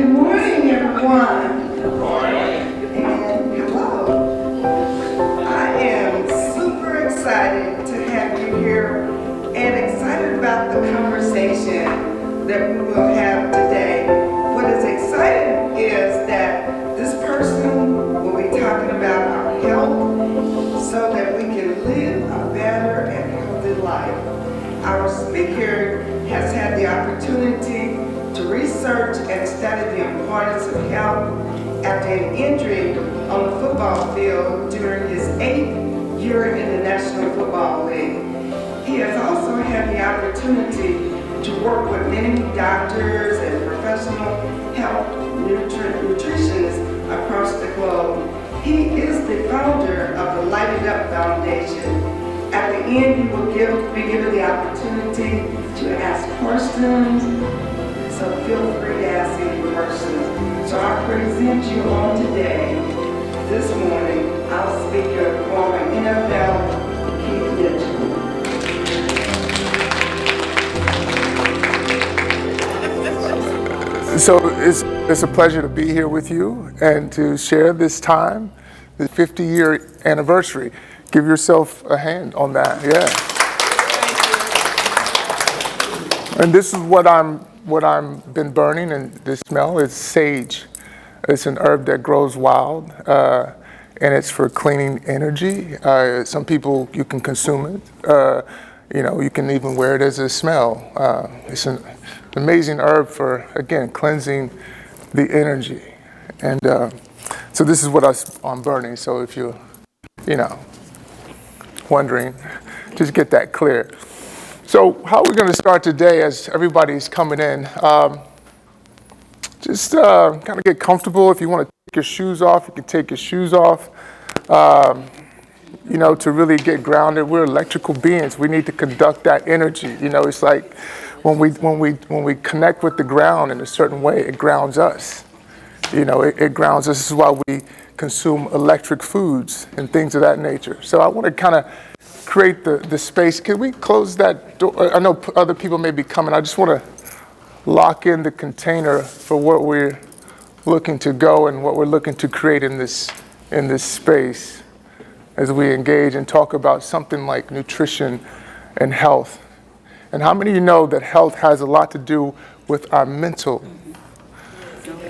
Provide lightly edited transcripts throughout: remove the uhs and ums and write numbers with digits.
Good morning, everyone. Good morning. And hello. I am super excited to have you here and excited about the conversation that we will have today. What is exciting is that this person will be talking about our health so that we can live a better and healthy life. Our speaker has had the opportunity to research and study the importance of health after an injury on the football field during his 8th year in the National Football League. He has also had the opportunity to work with many doctors and professional health nutritionists across the globe. He is the founder of the Light It Up Foundation. At the end, you will be given the opportunity to ask questions, so feel free to ask any questions. So I present you on today, this morning, our speaker, former NFL, Keith Mitchell. So it's a pleasure to be here with you and to share this time, the 50-year anniversary. Give yourself a hand on that, yeah. And this is what I'm been burning, and the smell is sage. It's an herb that grows wild, and it's for cleaning energy. Some people, you can consume it. You can even wear it as a smell. It's an amazing herb for, again, cleansing the energy. And so this is what I'm burning. So if you're, wondering, just get that clear. So how we're going to start today as everybody's coming in, just kind of get comfortable. If you want to take your shoes off, you can take your shoes off. To really get grounded. We're electrical beings. We need to conduct that energy. It's like when we connect with the ground in a certain way, it grounds us. It grounds us. This is why we consume electric foods and things of that nature. So I want to kind of create the space. Can we close that door? I know other people may be coming. I just want to lock in the container for what we're looking to go and what we're looking to create in this space as we engage and talk about something like nutrition and health. And how many of you know that health has a lot to do with our mental?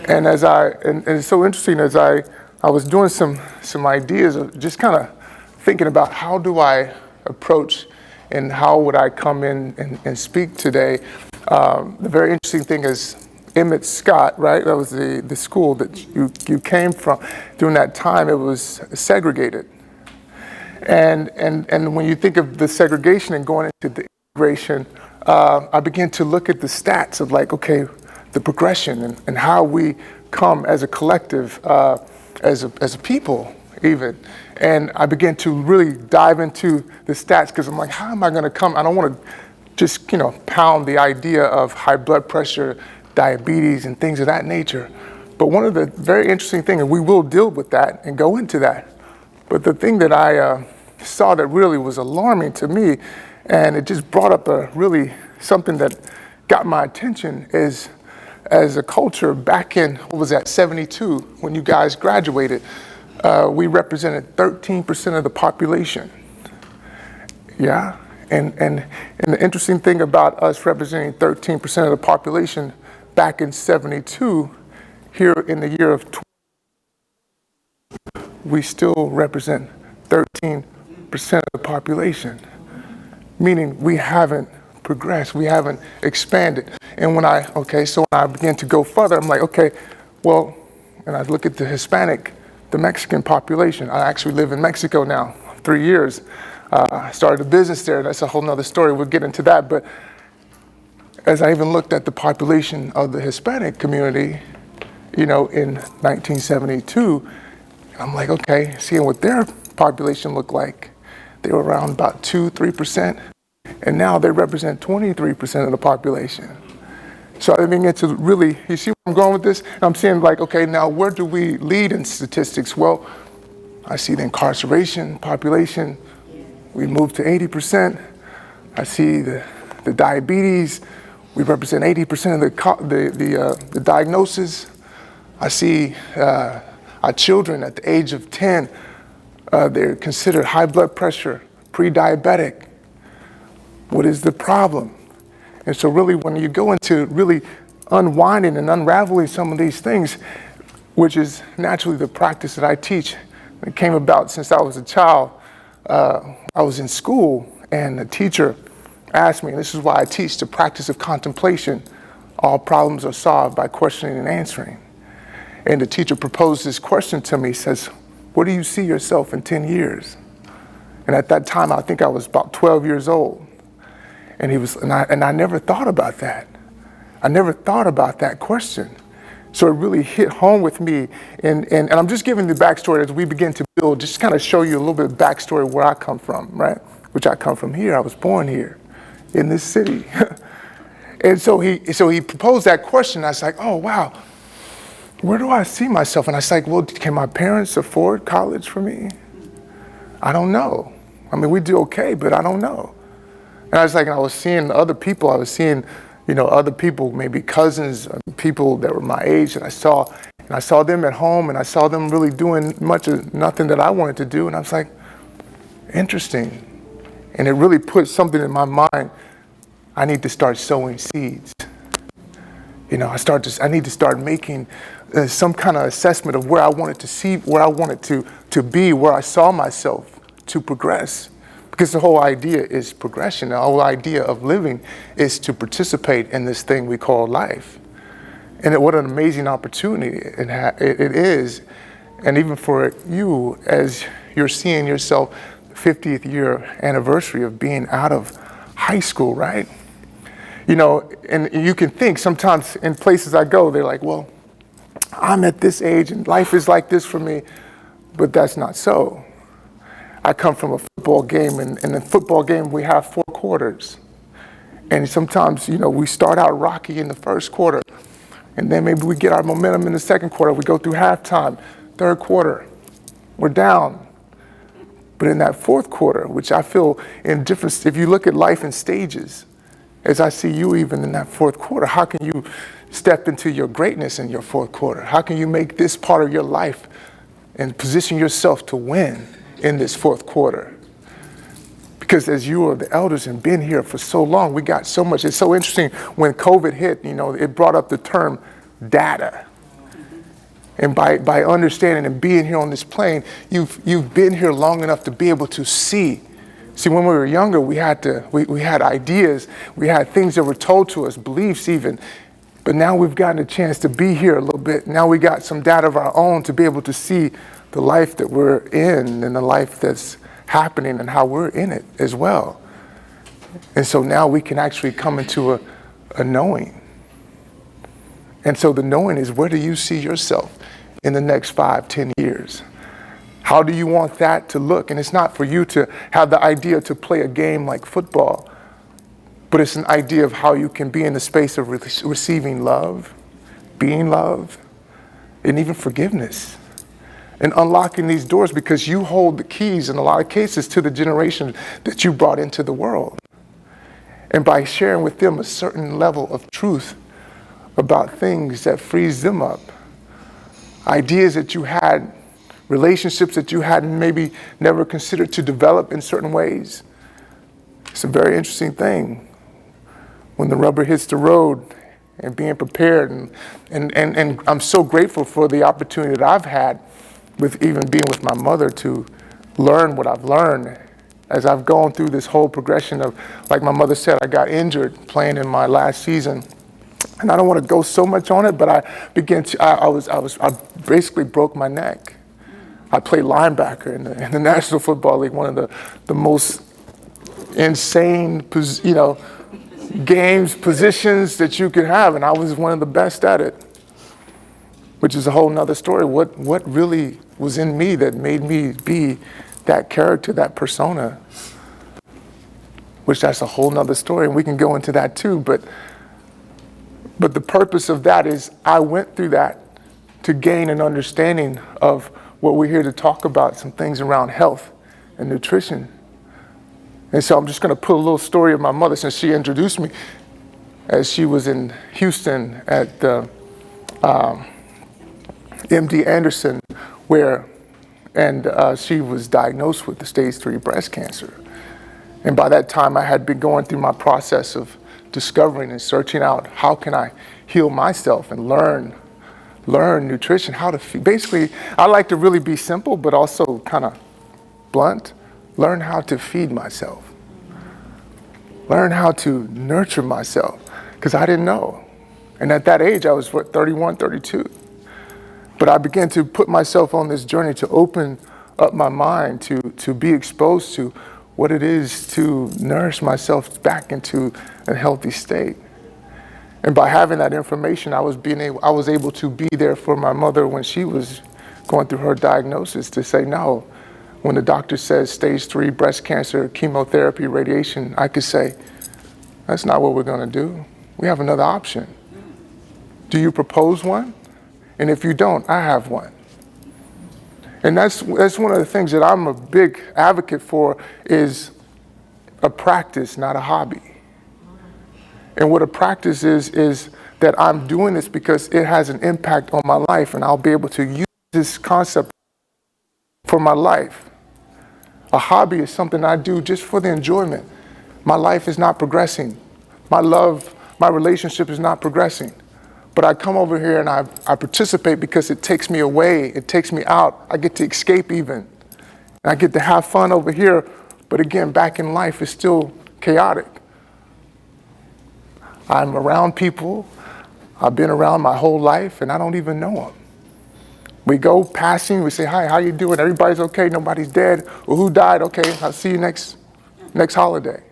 And and it's so interesting, as I was doing some ideas of just kind of thinking about how do I approach and how would I come in and speak today. The very interesting thing is Emmett Scott, right? That was the school that you came from. During that time, it was segregated. And when you think of the segregation and going into the integration, I began to look at the stats of the progression and how we come as a collective, as a people even. And I began to really dive into the stats because I'm like, how am I going to come? I don't want to just, pound the idea of high blood pressure, diabetes, and things of that nature. But one of the very interesting things, and we will deal with that and go into that, but the thing that I saw that really was alarming to me, and it just brought up something that got my attention, is as a culture back in, 72, when you guys graduated, we represented 13% of the population. Yeah, and the interesting thing about us representing 13% of the population back in 72, here in the year of we still represent 13% of the population, meaning we haven't progressed, we haven't expanded. And when I began to go further, I'm like, and I look at the Mexican population. I actually live in Mexico now, 3 years. I started a business there. That's a whole nother story. We'll get into that. But as I even looked at the population of the Hispanic community, in 1972, I'm like, seeing what their population looked like, they were around about 2-3%. And now they represent 23% of the population. So I began to really, you see where I'm going with this? I'm saying now where do we lead in statistics? Well, I see the incarceration population, we moved to 80%. I see the diabetes, we represent 80% of the diagnosis. I see our children at the age of 10, they're considered high blood pressure, pre-diabetic. What is the problem? And so really when you go into really unwinding and unraveling some of these things, which is naturally the practice that I teach, it came about since I was a child. I was in school and the teacher asked me, and this is why I teach the practice of contemplation. All problems are solved by questioning and answering. And the teacher proposed this question to me, says, where do you see yourself in 10 years? And at that time, I think I was about 12 years old. And I never thought about that. I never thought about that question. So it really hit home with me. And I'm just giving the backstory as we begin to build, just kind of show you a little bit of backstory where I come from, right? Which I come from here. I was born here in this city. And so he proposed that question. I was like, oh, wow, where do I see myself? And I was like, well, can my parents afford college for me? I don't know. I mean, we do okay, but I don't know. And I was like, and I was seeing other people. I was seeing, other people, maybe cousins, people that were my age, and I saw them at home, and I saw them really doing much of nothing that I wanted to do. And I was like, interesting. And it really put something in my mind. I need to start sowing seeds. I need to start making some kind of assessment of where I wanted to see, where I wanted to be, where I saw myself to progress. Because the whole idea is progression. The whole idea of living is to participate in this thing we call life. And what an amazing opportunity it is. And even for you, as you're seeing yourself, 50th year anniversary of being out of high school, right? And you can think sometimes in places I go, they're like, well, I'm at this age and life is like this for me. But that's not so. I come from a football game, and in a football game, we have 4 quarters. And sometimes, we start out rocky in the first quarter, and then maybe we get our momentum in the second quarter. We go through halftime, third quarter, we're down. But in that fourth quarter, which I feel in different, if you look at life in stages, as I see you even in that fourth quarter, how can you step into your greatness in your fourth quarter? How can you make this part of your life and position yourself to win in this fourth quarter? Because as you are the elders and been here for so long, we got so much. It's so interesting when COVID hit, it brought up the term data. And by understanding and being here on this plane, you've been here long enough to be able to see. See, when we were younger, we had ideas, we had things that were told to us, beliefs even. But now we've gotten a chance to be here a little bit. Now we got some data of our own to be able to see the life that we're in and the life that's happening and how we're in it as well. And so now we can actually come into a knowing. And so the knowing is, where do you see yourself in the next 5, 10 years? How do you want that to look? And it's not for you to have the idea to play a game like football, but it's an idea of how you can be in the space of receiving love, being loved, and even forgiveness. And unlocking these doors, because you hold the keys in a lot of cases to the generation that you brought into the world. And by sharing with them a certain level of truth about things that frees them up, ideas that you had, relationships that you had maybe never considered to develop in certain ways. It's a very interesting thing when the rubber hits the road and being prepared. And I'm so grateful for the opportunity that I've had with even being with my mother to learn what I've learned as I've gone through this whole progression of, like my mother said, I got injured playing in my last season. And I don't want to go so much on it, but I basically broke my neck. I played linebacker in the National Football League, one of the most insane, games, positions that you could have. And I was one of the best at it, which is a whole nother story. What really was in me that made me be that character, that persona, which that's a whole nother story. And we can go into that too. But the purpose of that is I went through that to gain an understanding of what we're here to talk about, some things around health and nutrition. And so I'm just going to put a little story of my mother, since she introduced me as she was in Houston at the MD Anderson, and she was diagnosed with the stage 3 breast cancer. And by that time, I had been going through my process of discovering and searching out how can I heal myself and learn nutrition, how to feed. Basically, I like to really be simple, but also kind of blunt. Learn how to feed myself. Learn how to nurture myself, because I didn't know. And at that age, I was, 31, 32. But I began to put myself on this journey to open up my mind, to be exposed to what it is to nourish myself back into a healthy state. And by having that information, I was able to be there for my mother when she was going through her diagnosis, to say no. When the doctor says stage 3 breast cancer, chemotherapy, radiation, I could say, that's not what we're going to do. We have another option. Do you propose one? And if you don't, I have one. And that's one of the things that I'm a big advocate for, is a practice, not a hobby. And what a practice is that I'm doing this because it has an impact on my life, and I'll be able to use this concept for my life. A hobby is something I do just for the enjoyment. My life is not progressing. My relationship is not progressing. But I come over here and I participate because it takes me away, it takes me out. I get to escape even. And I get to have fun over here, but again, back in life, it's still chaotic. I'm around people, I've been around my whole life, and I don't even know them. We go passing, we say, hi, how you doing? Everybody's okay, nobody's dead. Well, who died? Okay, I'll see you next holiday.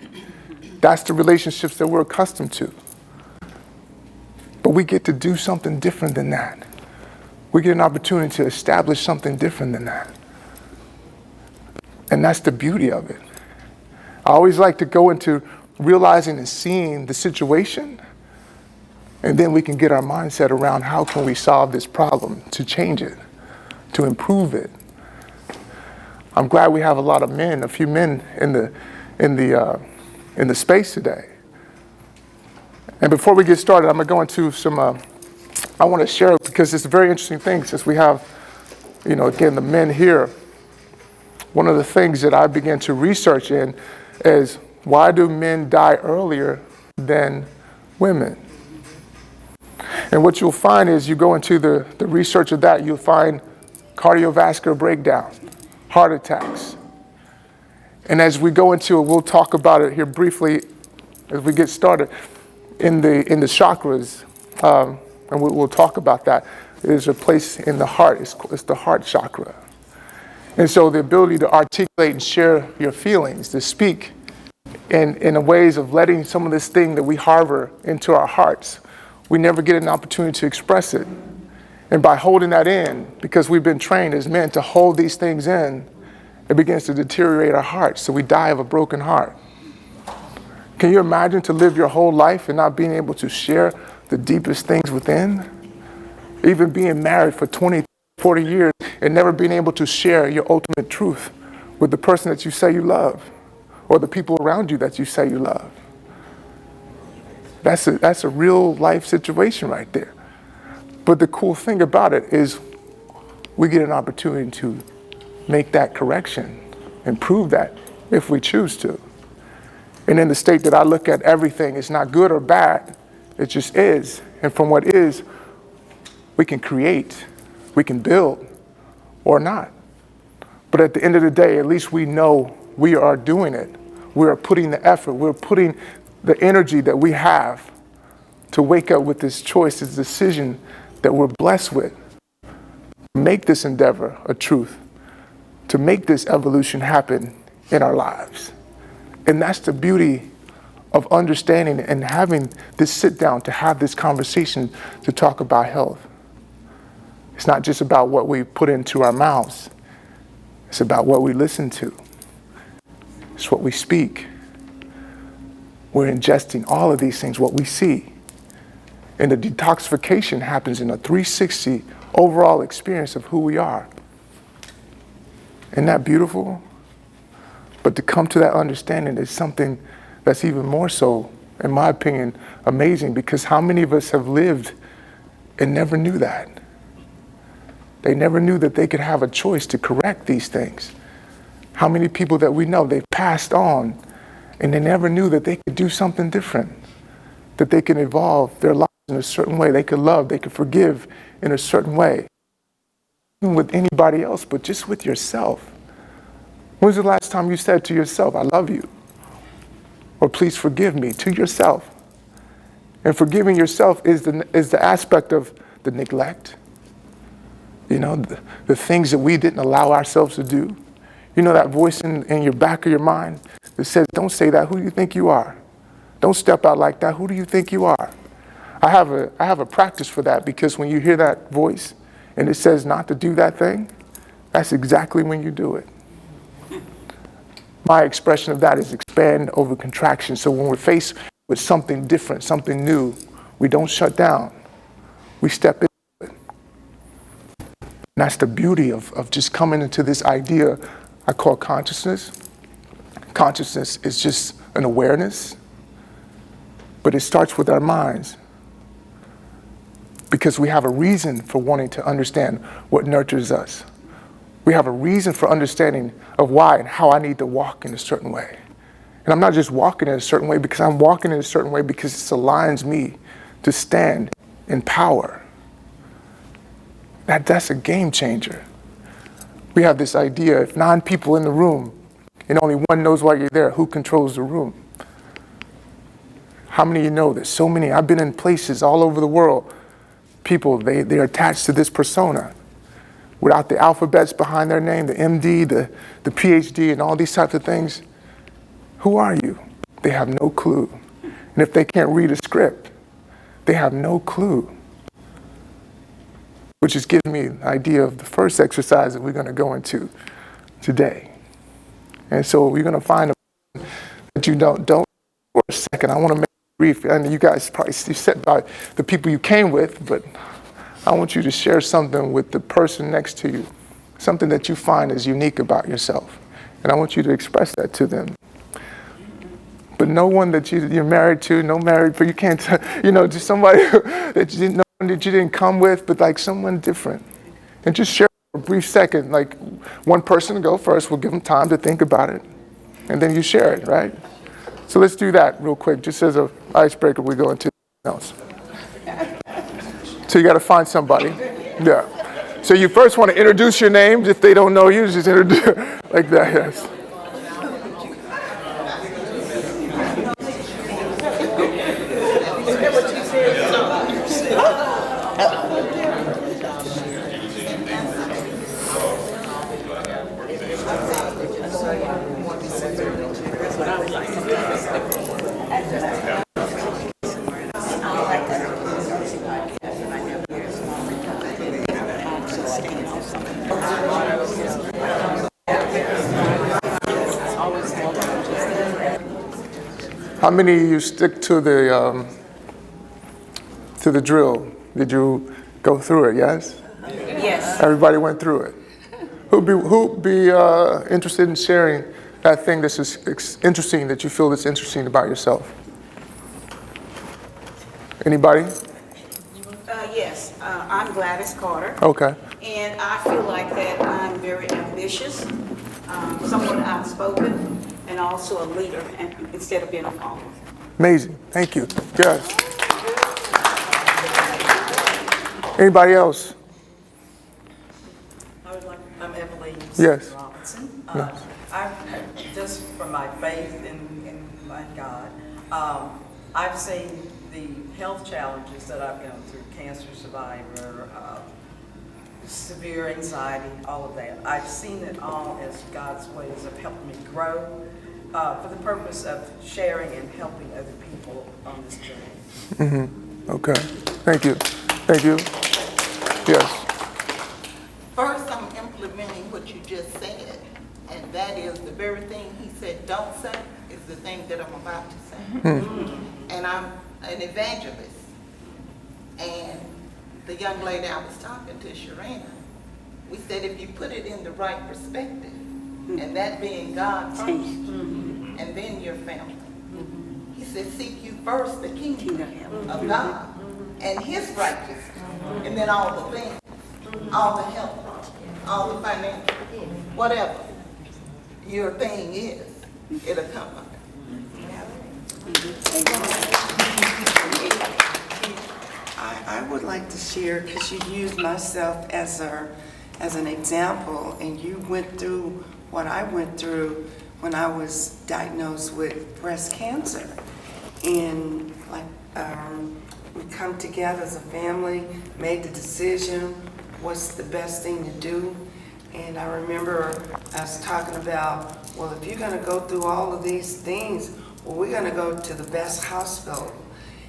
That's the relationships that we're accustomed to. But we get to do something different than that. We get an opportunity to establish something different than that. And that's the beauty of it. I always like to go into realizing and seeing the situation, and then we can get our mindset around how can we solve this problem, to change it, to improve it. I'm glad we have a few men in the space today. And before we get started, I'm going to go into some, I want to share, because it's a very interesting thing, since we have, again, the men here. One of the things that I began to research in is, why do men die earlier than women? And what you'll find is, you go into the research of that, you'll find cardiovascular breakdown, heart attacks. And as we go into it, we'll talk about it here briefly as we get started. In the chakras, and we'll talk about that. There's a place in the heart, it's the heart chakra. And so the ability to articulate and share your feelings, to speak in the ways of letting some of this thing that we harbor into our hearts, we never get an opportunity to express it. And by holding that in, because we've been trained as men to hold these things in, it begins to deteriorate our hearts, so we die of a broken heart. Can you imagine to live your whole life and not being able to share the deepest things within? Even being married for 20, 40 years and never being able to share your ultimate truth with the person that you say you love, or the people around you that you say you love. That's a real life situation right there. But the cool thing about it is, we get an opportunity to make that correction, improve that if we choose to. And in the state that I look at everything, it's not good or bad, it just is. And from what is, we can create, we can build, or not. But at the end of the day, at least we know we are doing it. We are putting the effort, we're putting the energy that we have to wake up with this choice, this decision that we're blessed with. Make this endeavor a truth, to make this evolution happen in our lives. And that's the beauty of understanding and having this sit down, to have this conversation, to talk about health. It's not just about what we put into our mouths. It's about what we listen to. It's what we speak. We're ingesting all of these things, what we see. And the detoxification happens in a 360 overall experience of who we are. Isn't that beautiful? But to come to that understanding is something that's even more so, in my opinion, amazing, because how many of us have lived and never knew that? They never knew that they could have a choice to correct these things. How many people that we know, they've passed on, and they never knew that they could do something different, that they can evolve their lives in a certain way. They could love, they could forgive in a certain way. Even with anybody else, but just with yourself. When was the last time you said to yourself, I love you? Or please forgive me, to yourself? And forgiving yourself is the aspect of the neglect. You know, the things that we didn't allow ourselves to do. You know that voice in your back of your mind that says, don't say that, who do you think you are? Don't step out like that, who do you think you are? I have a practice for that, because when you hear that voice and it says not to do that thing, that's exactly when you do it. My expression of that is expand over contraction. So when we're faced with something different, something new, we don't shut down. We step into it. And that's the beauty of just coming into this idea I call consciousness. Consciousness is just an awareness, but it starts with our minds, because we have a reason for wanting to understand what nurtures us. We have a reason for understanding of why and how I need to walk in a certain way. And I'm not just walking in a certain way because I'm walking in a certain way because it aligns me to stand in power. That's a game changer. We have this idea, if 9 people in the room and only one knows why you're there, who controls the room? How many of you know this? So many. I've been in places all over the world. People, they're attached to this persona. Without the alphabets behind their name, the MD, the PhD, and all these types of things. Who are you? They have no clue. And if they can't read a script, they have no clue. Which is giving me the idea of the first exercise that we're going to go into today. And so we're going to find a that you don't for a second. I want to make it brief. And you guys probably said by the people you came with, but I want you to share something with the person next to you, something that you find is unique about yourself. And I want you to express that to them. But no one that you're married to, no married, but you can't, just somebody that you didn't know, that you didn't come with, but like someone different. And just share for a brief second, like one person to go first, we'll give them time to think about it. And then you share it, right? So let's do that real quick, just as an icebreaker, we go into something else. So you got to find somebody. Yeah. So you first want to introduce your names. If they don't know you, just introduce like that, yes. How many of you stick to the drill? Did you go through it? Yes. Yes. Everybody went through it. Who'd be interested in sharing that thing that's interesting, that you feel that's interesting about yourself? Anybody? Yes. I'm Gladys Carter. Okay. And I feel like that I'm very ambitious, somewhat outspoken, and also a leader, and instead of being a follower. Amazing. Thank you. Yes. Anybody else? I'm Evelyn Yes. Robinson. Yes. I just from my faith in my God, I've seen the health challenges that I've gone through: cancer survivor, severe anxiety, all of that. I've seen it all as God's ways of helping me grow for the purpose of sharing and helping other people on this journey. Mm-hmm. Okay. Thank you. Thank you. Yes. First, I'm implementing what you just said, and that is the very thing he said don't say is the thing that I'm about to say. And I'm an evangelist. And the young lady I was talking to, Sharina, we said if you put it in the right perspective, and that being God first, and then your family. He said, seek you first the kingdom of God and his righteousness, and then all the things all the help, all the financial, whatever your thing is, it'll come under. I would like to share, because you used myself as an example, and you went through what I went through when I was diagnosed with breast cancer. And like, we come together as a family, made the decision, what's the best thing to do. And I remember us talking about, well, if you're gonna go through all of these things, well, we're gonna go to the best hospital.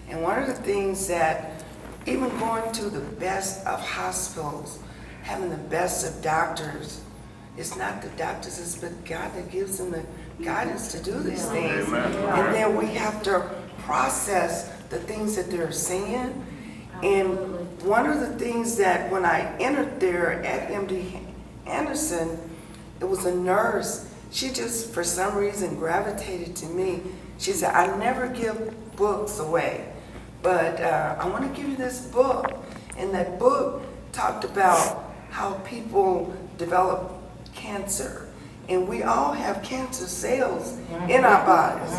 And one of the things that, even going to the best of hospitals, having the best of doctors, it's not the doctors, it's but God that gives them the guidance to do these things. And then we have to process the things that they're saying. And one of the things that when I entered there at MD Anderson, it was a nurse. She just, for some reason, gravitated to me. She said, I never give books away, but I want to give you this book. And that book talked about how people develop cancer. And we all have cancer cells in our bodies.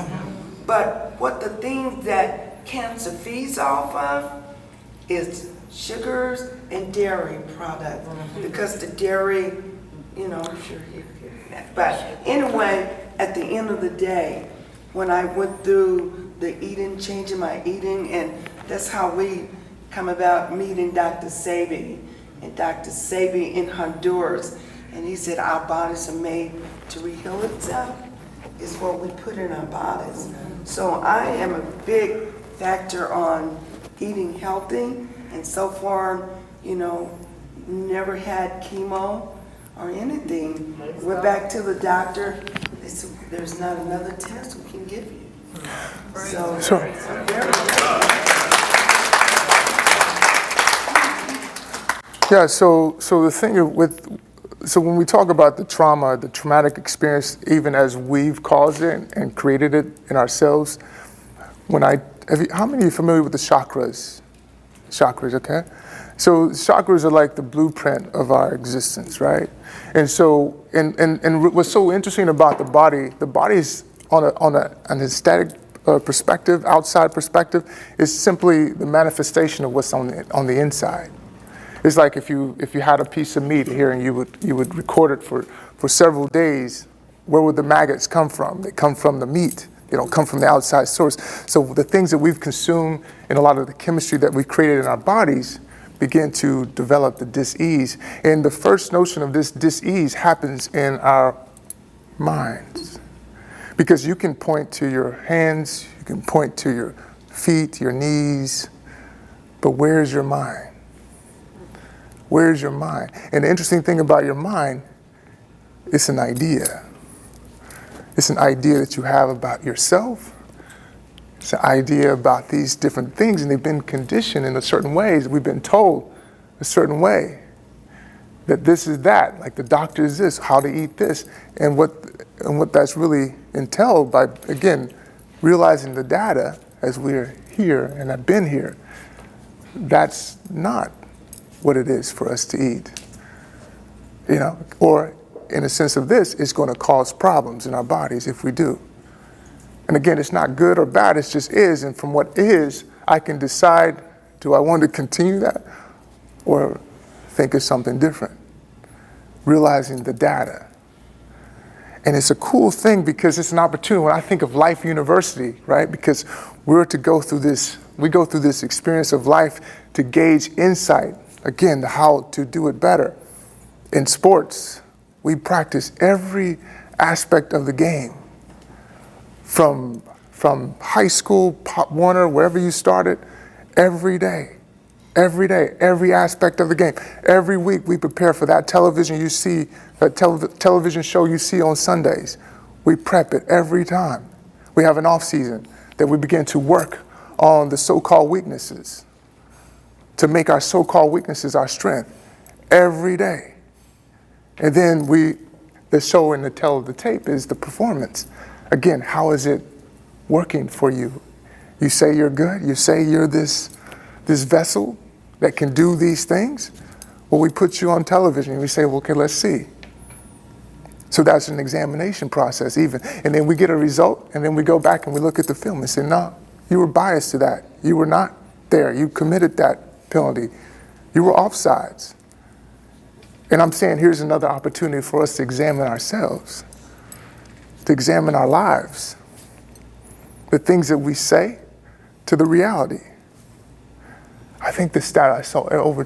But what the thing that cancer feeds off of is sugars and dairy products. Because the dairy, you know, I'm sure you're getting that. But anyway, at the end of the day, when I went through the eating, changing my eating, and that's how we come about meeting Dr. Sebi. And Dr. Sebi in Honduras. And he said, our bodies are made to reheal itself, is what we put in our bodies. So I am a big factor on eating healthy, and so far, you know, never had chemo or anything. Went back to the doctor, they said, there's not another test we can give you. So, I'm very Yeah, so the thing with, so when we talk about the trauma, the traumatic experience, even as we've caused it and created it in ourselves, how many are familiar with the chakras? Chakras, okay? So chakras are like the blueprint of our existence, right? And so, and what's so interesting about the body is on an aesthetic perspective, outside perspective, is simply the manifestation of what's on the inside. It's like if you had a piece of meat here and you would record it for several days, where would the maggots come from? They come from the meat. They don't come from the outside source. So the things that we've consumed and a lot of the chemistry that we've created in our bodies begin to develop the dis-ease. And the first notion of this dis-ease happens in our minds. Because you can point to your hands, you can point to your feet, your knees, but where's your mind? Where's your mind? And the interesting thing about your mind, it's an idea. It's an idea that you have about yourself. It's an idea about these different things, and they've been conditioned in a certain ways. We've been told a certain way that this is that, like the doctor is this, how to eat this, and what that's really entailed by, again, realizing the data as we're here and have been here. That's not what it is for us to eat, you know, or in a sense of this, it's going to cause problems in our bodies if we do. And again, it's not good or bad, it just is, and from what is, I can decide, do I want to continue that or think of something different? Realizing the data. And it's a cool thing because it's an opportunity. When I think of Life University, right, because we go through this experience of life to gauge insight, again, how to do it better. In sports, we practice every aspect of the game. From high school, Pop Warner, wherever you started, every day, every aspect of the game. Every week we prepare for that television you see, that television show you see on Sundays. We prep it every time. We have an off season that we begin to work on the so-called weaknesses, to make our so-called weaknesses our strength every day. And then the show and the tell of the tape is the performance. Again, how is it working for you? You say you're good, you say you're this vessel that can do these things. Well, we put you on television and we say, well, okay, let's see. So that's an examination process even. And then we get a result and then we go back and we look at the film and say, no, you were biased to that. You were not there. You committed that penalty. You were offsides. And I'm saying here's another opportunity for us to examine ourselves, to examine our lives, the things that we say to the reality. I think the stat I saw over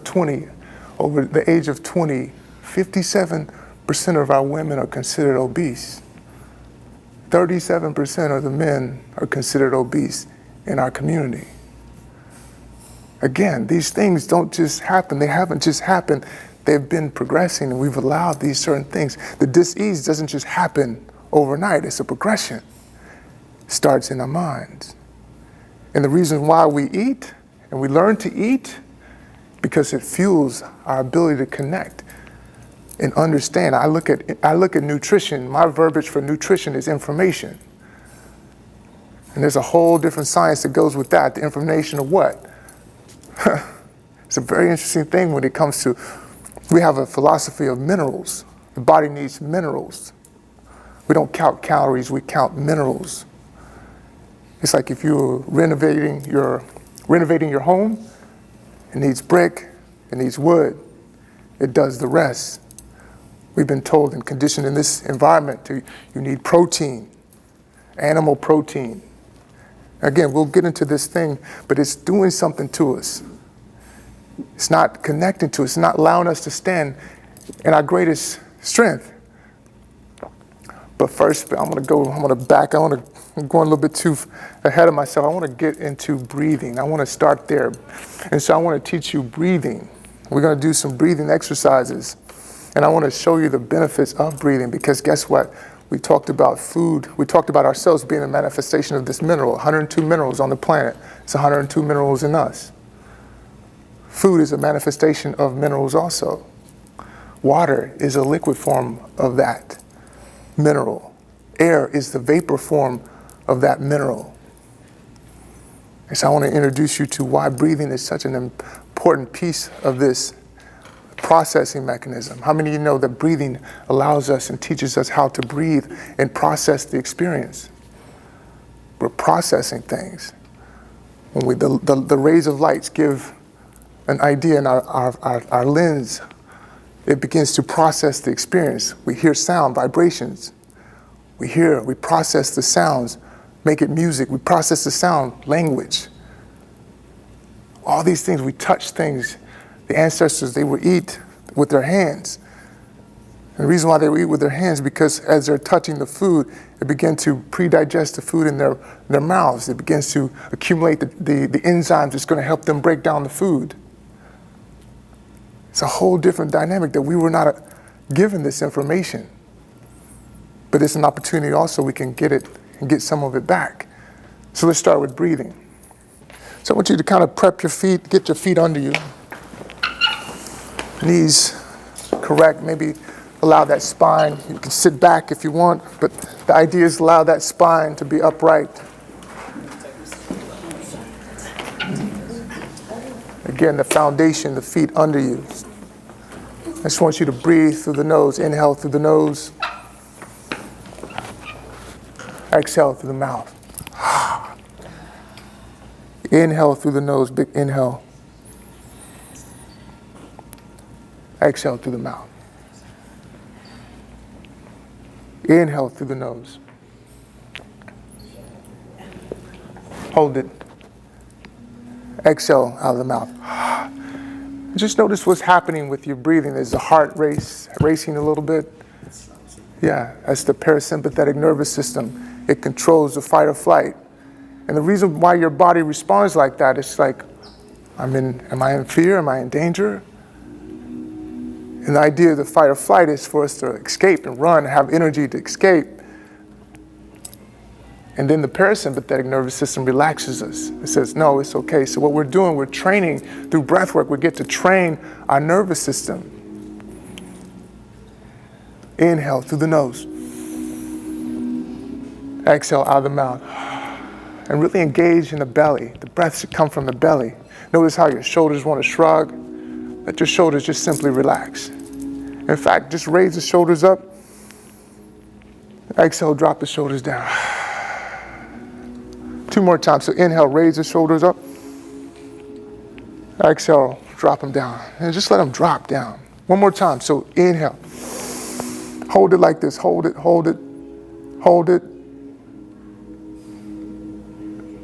the age of 20, 57% of our women are considered obese. 37% of the men are considered obese in our community. Again, these things don't just happen. They haven't just happened. They've been progressing and we've allowed these certain things. The dis-ease doesn't just happen overnight. It's a progression. It starts in our minds. And the reason why we eat and we learn to eat, because it fuels our ability to connect and understand. I look at nutrition. My verbiage for nutrition is information. And there's a whole different science that goes with that. The information of what? It's a very interesting thing when it comes to, we have a philosophy of minerals. The body needs minerals. We don't count calories, we count minerals. It's like if you're renovating your home, it needs brick, it needs wood, it does the rest. We've been told and conditioned in this environment you need protein, animal protein. Again, we'll get into this thing, but it's doing something to us. It's not connecting to us, it's not allowing us to stand in our greatest strength. But first, I'm going to go a little bit too ahead of myself. I want to get into breathing. I want to start there. And so I want to teach you breathing. We're going to do some breathing exercises. And I want to show you the benefits of breathing, because guess what? We talked about food. We talked about ourselves being a manifestation of this mineral. 102 minerals on the planet. It's 102 minerals in us. Food is a manifestation of minerals also. Water is a liquid form of that mineral. Air is the vapor form of that mineral. And so I want to introduce you to why breathing is such an important piece of this processing mechanism. How many of you know that breathing allows us and teaches us how to breathe and process the experience? We're processing things. When the rays of lights give an idea in our lens, it begins to process the experience. We hear sound, vibrations. We process the sounds, make it music. We process the sound, language. All these things, we touch things. The ancestors, they would eat with their hands. And the reason why they would eat with their hands, because as they're touching the food, it begins to pre-digest the food in their mouths. It begins to accumulate the enzymes that's going to help them break down the food. It's a whole different dynamic that we were not given this information. But it's an opportunity also we can get it and get some of it back. So let's start with breathing. So I want you to kind of prep your feet, get your feet under you. Knees correct, maybe allow that spine. You can sit back if you want, but the idea is allow that spine to be upright. Again, the foundation, the feet under you. I just want you to breathe through the nose. Inhale through the nose. Exhale through the mouth. Inhale through the nose, big inhale. Exhale through the mouth. Inhale through the nose. Hold it. Exhale out of the mouth. Just notice what's happening with your breathing. Is the heart racing a little bit? Yeah, that's the parasympathetic nervous system. It controls the fight or flight. And the reason why your body responds like that is like, am I in fear? Am I in danger? And the idea of the fight or flight is for us to escape and run, have energy to escape. And then the parasympathetic nervous system relaxes us. It says, no, it's okay. So what we're doing, we're training through breath work. We get to train our nervous system. Inhale through the nose. Exhale out of the mouth. And really engage in the belly. The breath should come from the belly. Notice how your shoulders want to shrug. Let your shoulders just simply relax. In fact, just raise the shoulders up. Exhale, drop the shoulders down. 2 more times. So inhale, raise the shoulders up. Exhale, drop them down. And just let them drop down. 1 more time. So inhale. Hold it like this. Hold it, hold it, hold it.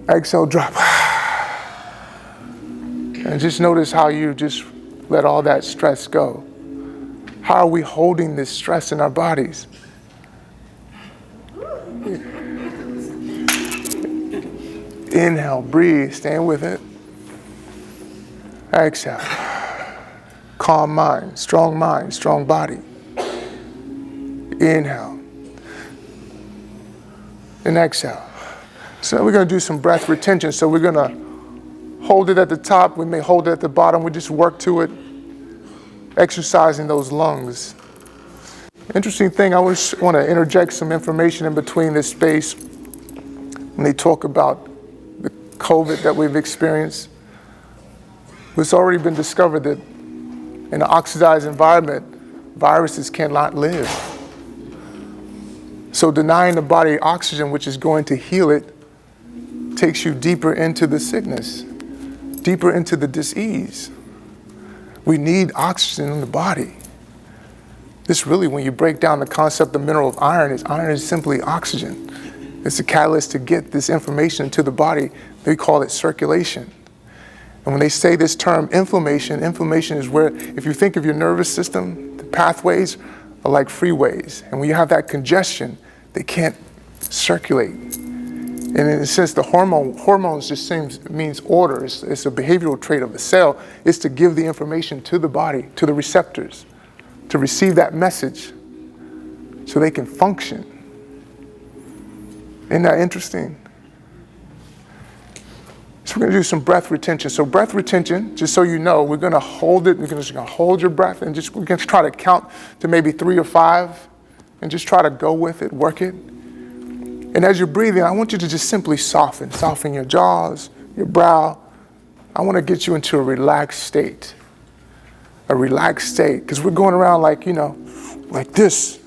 Exhale, drop. And just notice how you just let all that stress go. How are we holding this stress in our bodies? Inhale, breathe, stand with it. Exhale. Calm mind, strong body. Inhale. And exhale. So we're going to do some breath retention. So we're going to hold it at the top. We may hold it at the bottom. We just work to it, exercising those lungs. Interesting thing, I want to interject some information in between this space. When they talk about the COVID that we've experienced, it's already been discovered that in an oxidized environment, viruses cannot live. So denying the body oxygen, which is going to heal it, takes you deeper into the sickness, deeper into the disease. We need oxygen in the body. This really, when you break down the concept of mineral of iron is simply oxygen. It's a catalyst to get this information to the body. They call it circulation. And when they say this term inflammation is where, if you think of your nervous system, the pathways are like freeways. And when you have that congestion, they can't circulate. And in a sense, the hormones just means order. It's a behavioral trait of the cell. It's to give the information to the body, to the receptors, to receive that message so they can function. Isn't that interesting? So we're going to do some breath retention. So breath retention, just so you know, we're going to hold it. We're just going to hold your breath and we're going to try to count to maybe 3 or 5 and just try to go with it, work it. And as you're breathing, I want you to just simply soften your jaws, your brow. I want to get you into a relaxed state, because we're going around like this.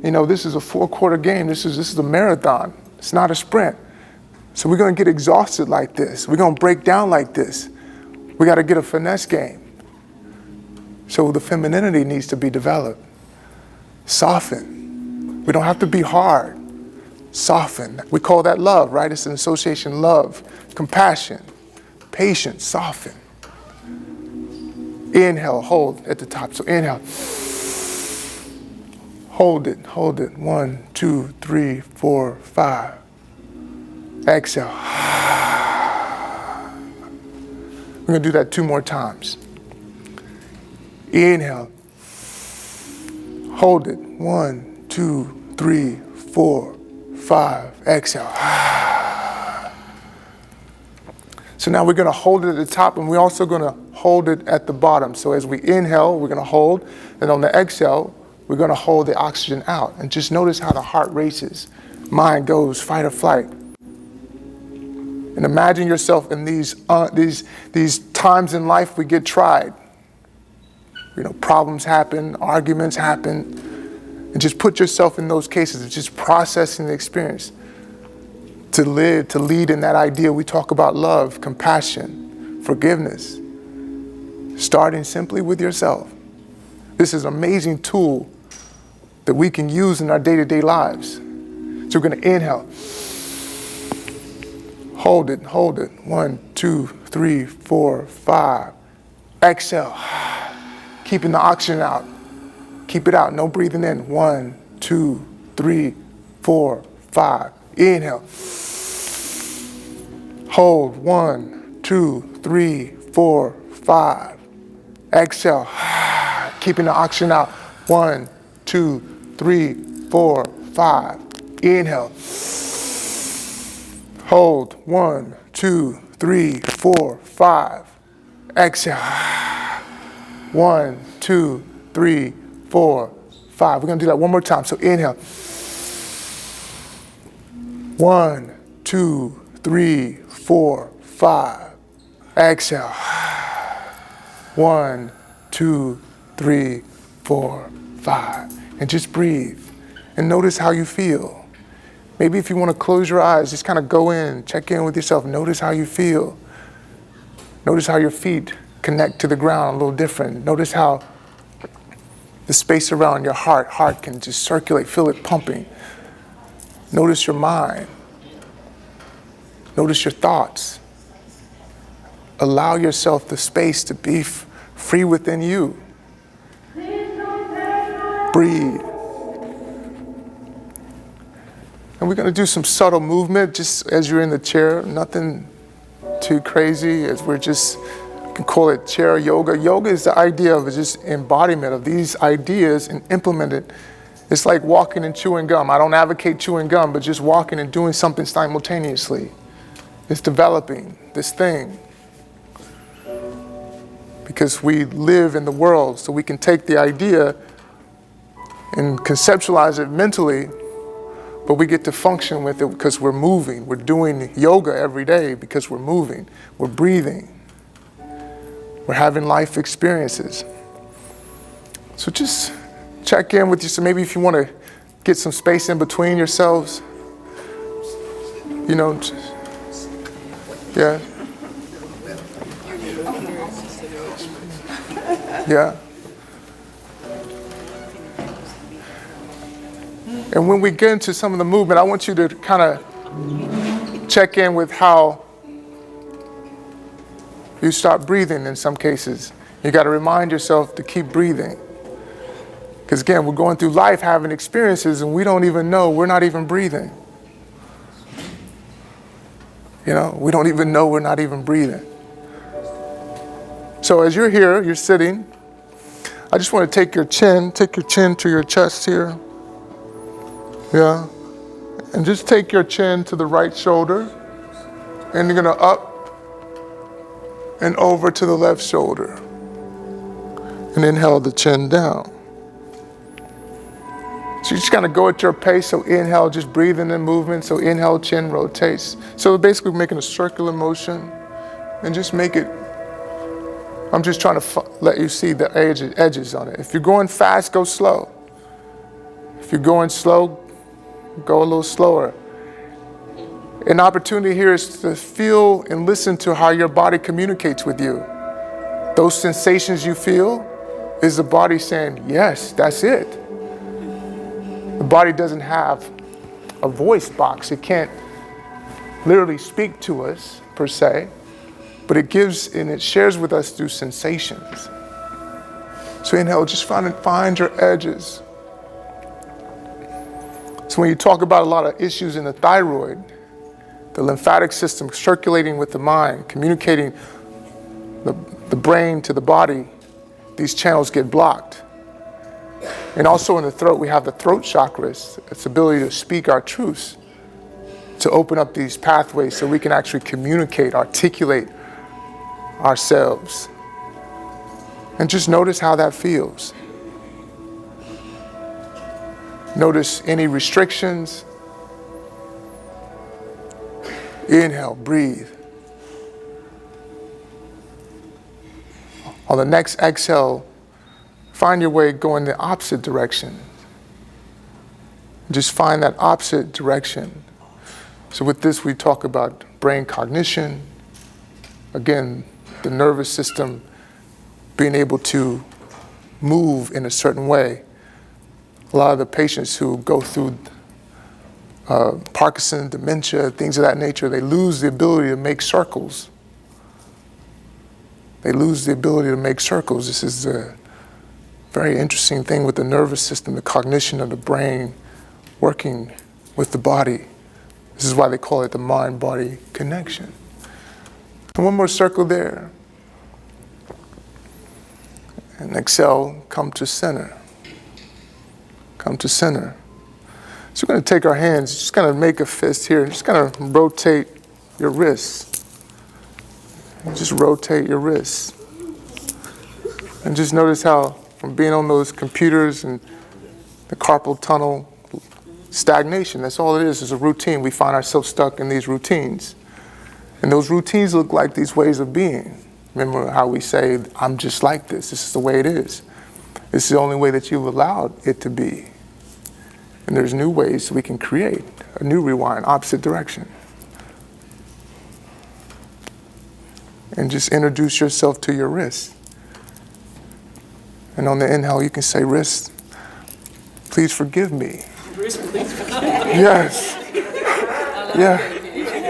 This is a 4-quarter game. This is a marathon. It's not a sprint. So we're going to get exhausted like this. We're going to break down like this. We got to get a finesse game. So the femininity needs to be developed. Soften. We don't have to be hard. Soften. We call that love, right? It's an association, love, compassion, patience, soften. Inhale, hold at the top. So inhale. Hold it. 1, 2, 3, 4, 5. Exhale. We're going to do that 2 more times. Inhale. Hold it. 1, 2, 3, 4, 5. Exhale. So now we're going to hold it at the top, and we're also going to hold it at the bottom. So as we inhale, we're going to hold, and on the exhale, we're going to hold the oxygen out. And just notice how the heart races. Mind goes fight or flight. And imagine yourself in these times in life we get tried. Problems happen, arguments happen. And just put yourself in those cases. It's just processing the experience. To lead in that idea, we talk about love, compassion, forgiveness. Starting simply with yourself. This is an amazing tool that we can use in our day-to-day lives. So we're going to inhale. Hold it. 1, 2, 3, 4, 5. Exhale. Keeping the oxygen out. Keep it out. No breathing in. 1, 2, 3, 4, 5. Inhale. Hold. 1, 2, 3, 4, 5. Exhale. Keeping the oxygen out. 1, 2, 3, 4, 5. Inhale. Hold. 1, 2, 3, 4, 5. Exhale. 1, 2, 3, 4, 5. We're going to do that 1 more time. So inhale. 1, 2, 3, 4, 5. Exhale. 1, 2, 3, 4, 5. And just breathe. And notice how you feel. Maybe if you want to close your eyes, just kind of go in, check in with yourself. Notice how you feel. Notice how your feet connect to the ground a little different. Notice how the space around your heart can just circulate, feel it pumping. Notice your mind. Notice your thoughts. Allow yourself the space to be free within you. Breathe. And we're going to do some subtle movement just as you're in the chair. Nothing too crazy, as we're just, you can call it chair yoga. Yoga is the idea of just embodiment of these ideas and implement it. It's like walking and chewing gum. I don't advocate chewing gum, but just walking and doing something simultaneously. It's developing this thing. Because we live in the world, so we can take the idea and conceptualize it mentally, but we get to function with it because we're moving. We're doing yoga every day because we're moving. We're breathing. We're having life experiences. So just check in with you. So maybe if you want to get some space in between yourselves, you know, yeah. Yeah. And when we get into some of the movement, I want you to kind of check in with how you start breathing in some cases. You got to remind yourself to keep breathing. Because again, we're going through life having experiences and we don't even know we're not even breathing. You know, we don't even know we're not even breathing. So as you're here, you're sitting, I just want to take your chin to your chest here. Yeah. And just take your chin to the right shoulder. And you're going to up and over to the left shoulder. And inhale the chin down. So you just kind of go at your pace. So inhale, just breathing in movement. So inhale, chin rotates. So basically making a circular motion. And just make it, I'm just trying to let you see the edges on it. If you're going fast, go slow. If you're going slow, go a little slower. An opportunity here is to feel and listen to how your body communicates with you. Those sensations you feel is the body saying, yes, that's it. The body doesn't have a voice box. It can't literally speak to us per se, but it gives and it shares with us through sensations. So inhale, just find your edges. So when you talk about a lot of issues in the thyroid, the lymphatic system circulating with the mind, communicating the brain to the body, these channels get blocked. And also in the throat, we have the throat chakras, its ability to speak our truths, to open up these pathways so we can actually communicate, articulate ourselves. And just notice how that feels. Notice any restrictions. Inhale, breathe. On the next exhale, find your way going the opposite direction. Just find that opposite direction. So with this, we talk about brain cognition. Again, the nervous system being able to move in a certain way. A lot of the patients who go through Parkinson, dementia, things of that nature, they lose the ability to make circles. They lose the ability to make circles. This is a very interesting thing with the nervous system, the cognition of the brain working with the body. This is why they call it the mind-body connection. And one more circle there. And exhale, come to center. Come to center. So we're going to take our hands, just kind of make a fist here, just kind of rotate your wrists. And just rotate your wrists. And just notice how from being on those computers and the carpal tunnel, stagnation, that's all it is a routine. We find ourselves stuck in these routines. And those routines look like these ways of being. Remember how we say, I'm just like this. This is the way it is. This is the only way that you've allowed it to be. And there's new ways we can create a new rewind, opposite direction. And just introduce yourself to your wrist. And on the inhale, you can say, wrist, please forgive me. Yes. Yeah.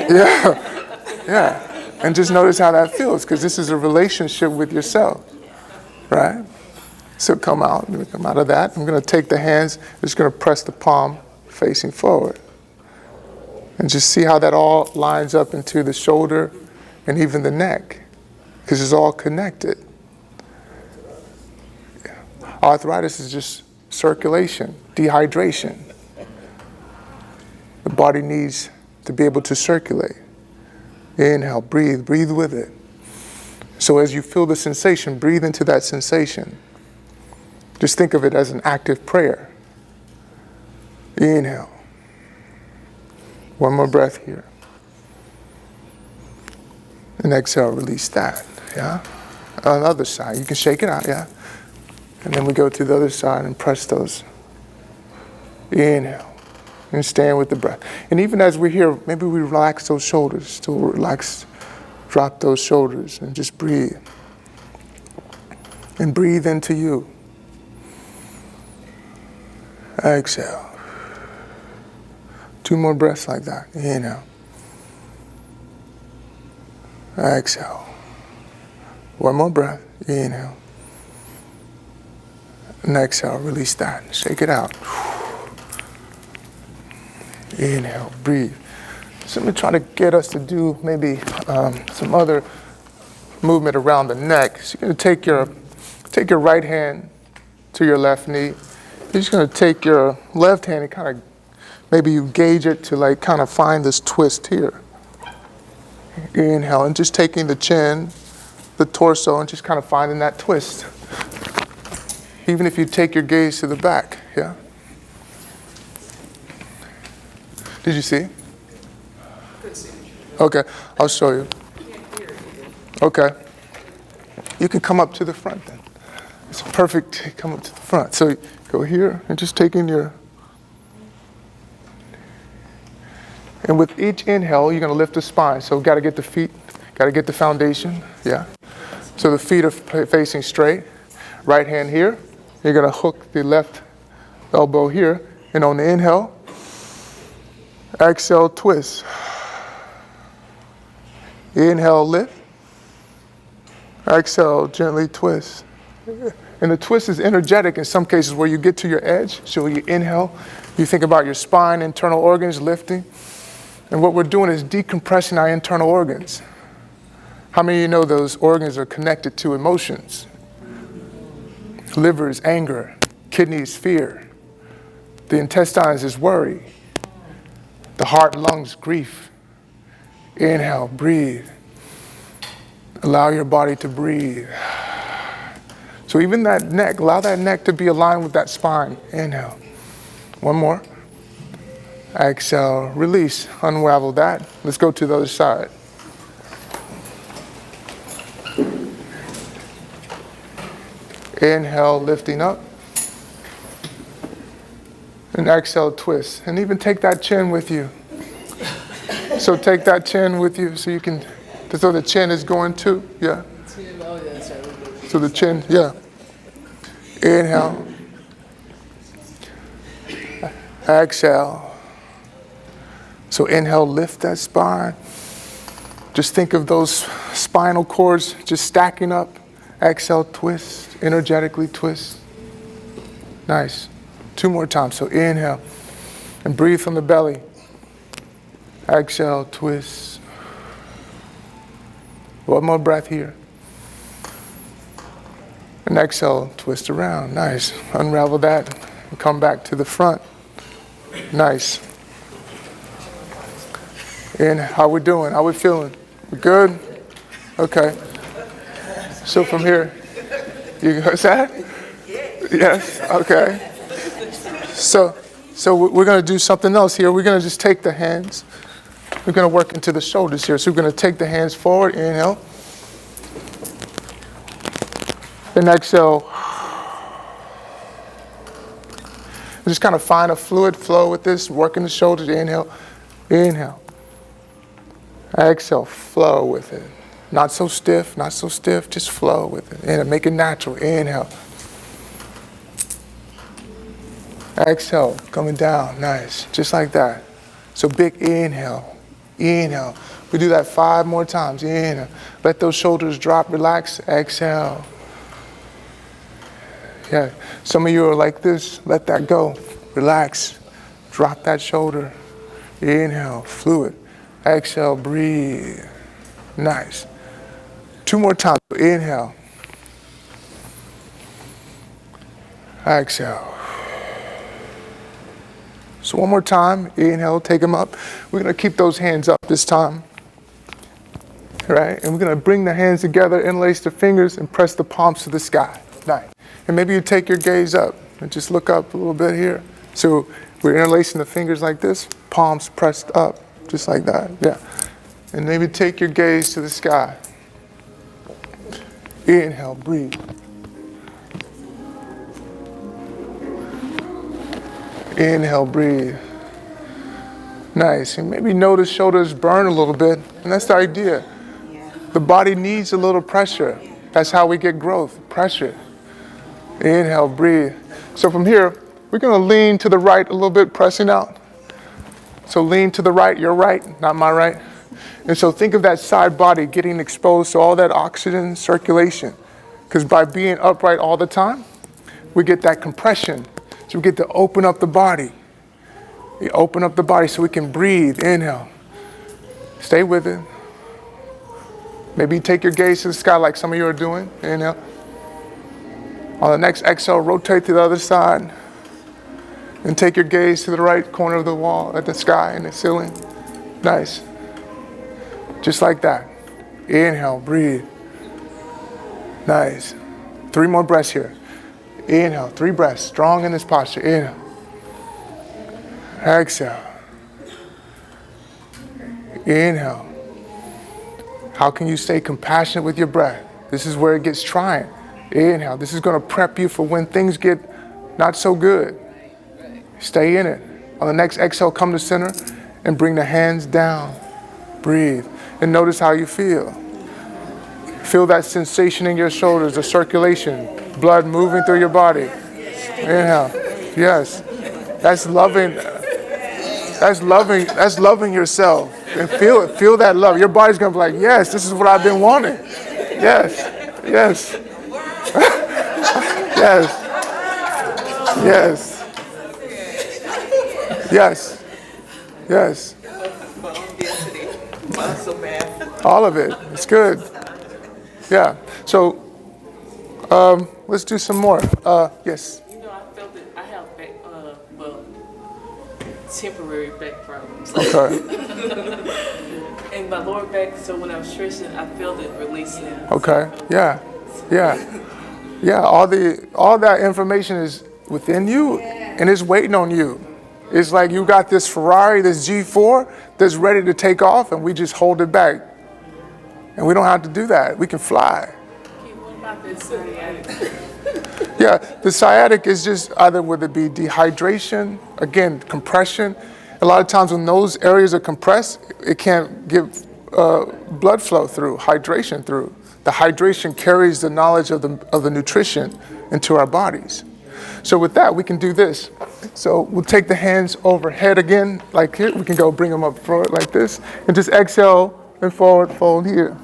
Yeah. Yeah. And just notice how that feels, because this is a relationship with yourself, right? So come out of that. I'm going to take the hands, just going to press the palm facing forward. And just see how that all lines up into the shoulder and even the neck, because it's all connected. Arthritis is just circulation, dehydration. The body needs to be able to circulate. Inhale, breathe with it. So as you feel the sensation, breathe into that sensation. Just think of it as an active prayer. Inhale. One more breath here. And exhale, release that, yeah? On the other side, you can shake it out, yeah? And then we go to the other side and press those. Inhale. And stand with the breath. And even as we're here, maybe we relax those shoulders. Still relax, drop those shoulders and just breathe. And breathe into you. Exhale. 2 more breaths like that. Inhale. Exhale. 1 more breath. Inhale. And exhale. Release that. Shake it out. Inhale, breathe. So I'm going to try to get us to do maybe some other movement around the neck. So you're going to take your right hand to your left knee. You're just going to take your left hand and kind of, maybe you gauge it to like kind of find this twist here. Inhale, and just taking the chin, the torso, and just kind of finding that twist. Even if you take your gaze to the back, yeah? Did you see? Okay, I'll show you. Okay. You can come up to the front then. It's perfect, come up to the front. So go here and just taking your, and with each inhale, you're gonna lift the spine. So gotta get the feet, gotta get the foundation, yeah. So the feet are facing straight. Right hand here. You're gonna hook the left elbow here. And on the inhale, exhale, twist. Inhale, lift. Exhale, gently twist. And the twist is energetic in some cases where you get to your edge. So you inhale, you think about your spine, internal organs lifting. And what we're doing is decompressing our internal organs. How many of you know those organs are connected to emotions? Liver is anger, kidney is fear, the intestines is worry, the heart, lungs, grief. Inhale, breathe. Allow your body to breathe. So even that neck, allow that neck to be aligned with that spine. Inhale. 1 more. Exhale, release, unravel that. Let's go to the other side. Inhale, lifting up. And exhale, twist. And even take that chin with you. So take that chin with you so you can, so the chin is going too, yeah. So the chin, yeah. Inhale. Exhale. So inhale, lift that spine. Just think of those spinal cords just stacking up. Exhale, twist, energetically twist. Nice. 2 more times. So inhale and breathe from the belly. Exhale, twist. 1 more breath here. And exhale, twist around. Nice. Unravel that and come back to the front. Nice. And how we doing? How we feeling? We good? Okay. So from here, you what's that? Yes. Okay. So we're going to do something else here. We're going to just take the hands. We're going to work into the shoulders here. So we're going to take the hands forward. Inhale. And exhale. Just kind of find a fluid flow with this, working the shoulders. Inhale, inhale. Exhale, flow with it. Not so stiff, not so stiff, just flow with it. And make it natural. Inhale. Exhale, coming down, nice, just like that. So big inhale, inhale. We do that 5 more times, inhale. Let those shoulders drop, relax, exhale. Yeah, some of you are like this, let that go, relax. Drop that shoulder, inhale, fluid. Exhale, breathe, nice. 2 more times, inhale. Exhale. So 1 more time, inhale, take them up. We're gonna keep those hands up this time, right? And we're gonna bring the hands together, interlace the fingers, and press the palms to the sky. Nice. And maybe you take your gaze up and just look up a little bit here. So we're interlacing the fingers like this, palms pressed up, just like that, yeah. And maybe take your gaze to the sky. Inhale, breathe. Inhale, breathe. Nice. And maybe notice shoulders burn a little bit. And that's the idea. The body needs a little pressure. That's how we get growth, pressure. Inhale, breathe. So from here, we're going to lean to the right a little bit, pressing out. So lean to the right, your right, not my right. And so think of that side body getting exposed to all that oxygen circulation. Because by being upright all the time, we get that compression. So we get to open up the body. We open up the body so we can breathe. Inhale. Stay with it. Maybe take your gaze to the sky like some of you are doing. Inhale. On the next exhale, rotate to the other side. And take your gaze to the right corner of the wall, at the sky and the ceiling. Nice. Just like that. Inhale, breathe. Nice. 3 more breaths here. Inhale, 3 breaths, strong in this posture. Inhale. Exhale. Inhale. How can you stay compassionate with your breath? This is where it gets trying. Inhale. This is going to prep you for when things get not so good. Stay in it. On the next exhale, come to center and bring the hands down. Breathe. And notice how you feel. Feel that sensation in your shoulders, the circulation, blood moving through your body. Inhale. Yes. That's loving. That's loving yourself. And feel it. Feel that love. Your body's gonna be like, yes, this is what I've been wanting. Yes. Yes. Yes. Yes. Yes. All of it. It's good. Yeah. So let's do some more. Yes. You know, I felt that I have temporary back problems. Okay. And my lower back, so when I was stretching, I felt it releasing. Okay. Yeah. Yeah. Yeah. All that information is within you, and it's waiting on you. It's like you got this Ferrari, this G4 that's ready to take off, and we just hold it back. And we don't have to do that. We can fly. Okay, what about this sciatic? Yeah, the sciatic is just either whether it be dehydration, again, compression. A lot of times when those areas are compressed, it can't give blood flow through, hydration through. The hydration carries the knowledge of the nutrition into our bodies. So with that, we can do this. So we'll take the hands overhead again, like here. We can go bring them up forward like this. And just exhale and forward fold here.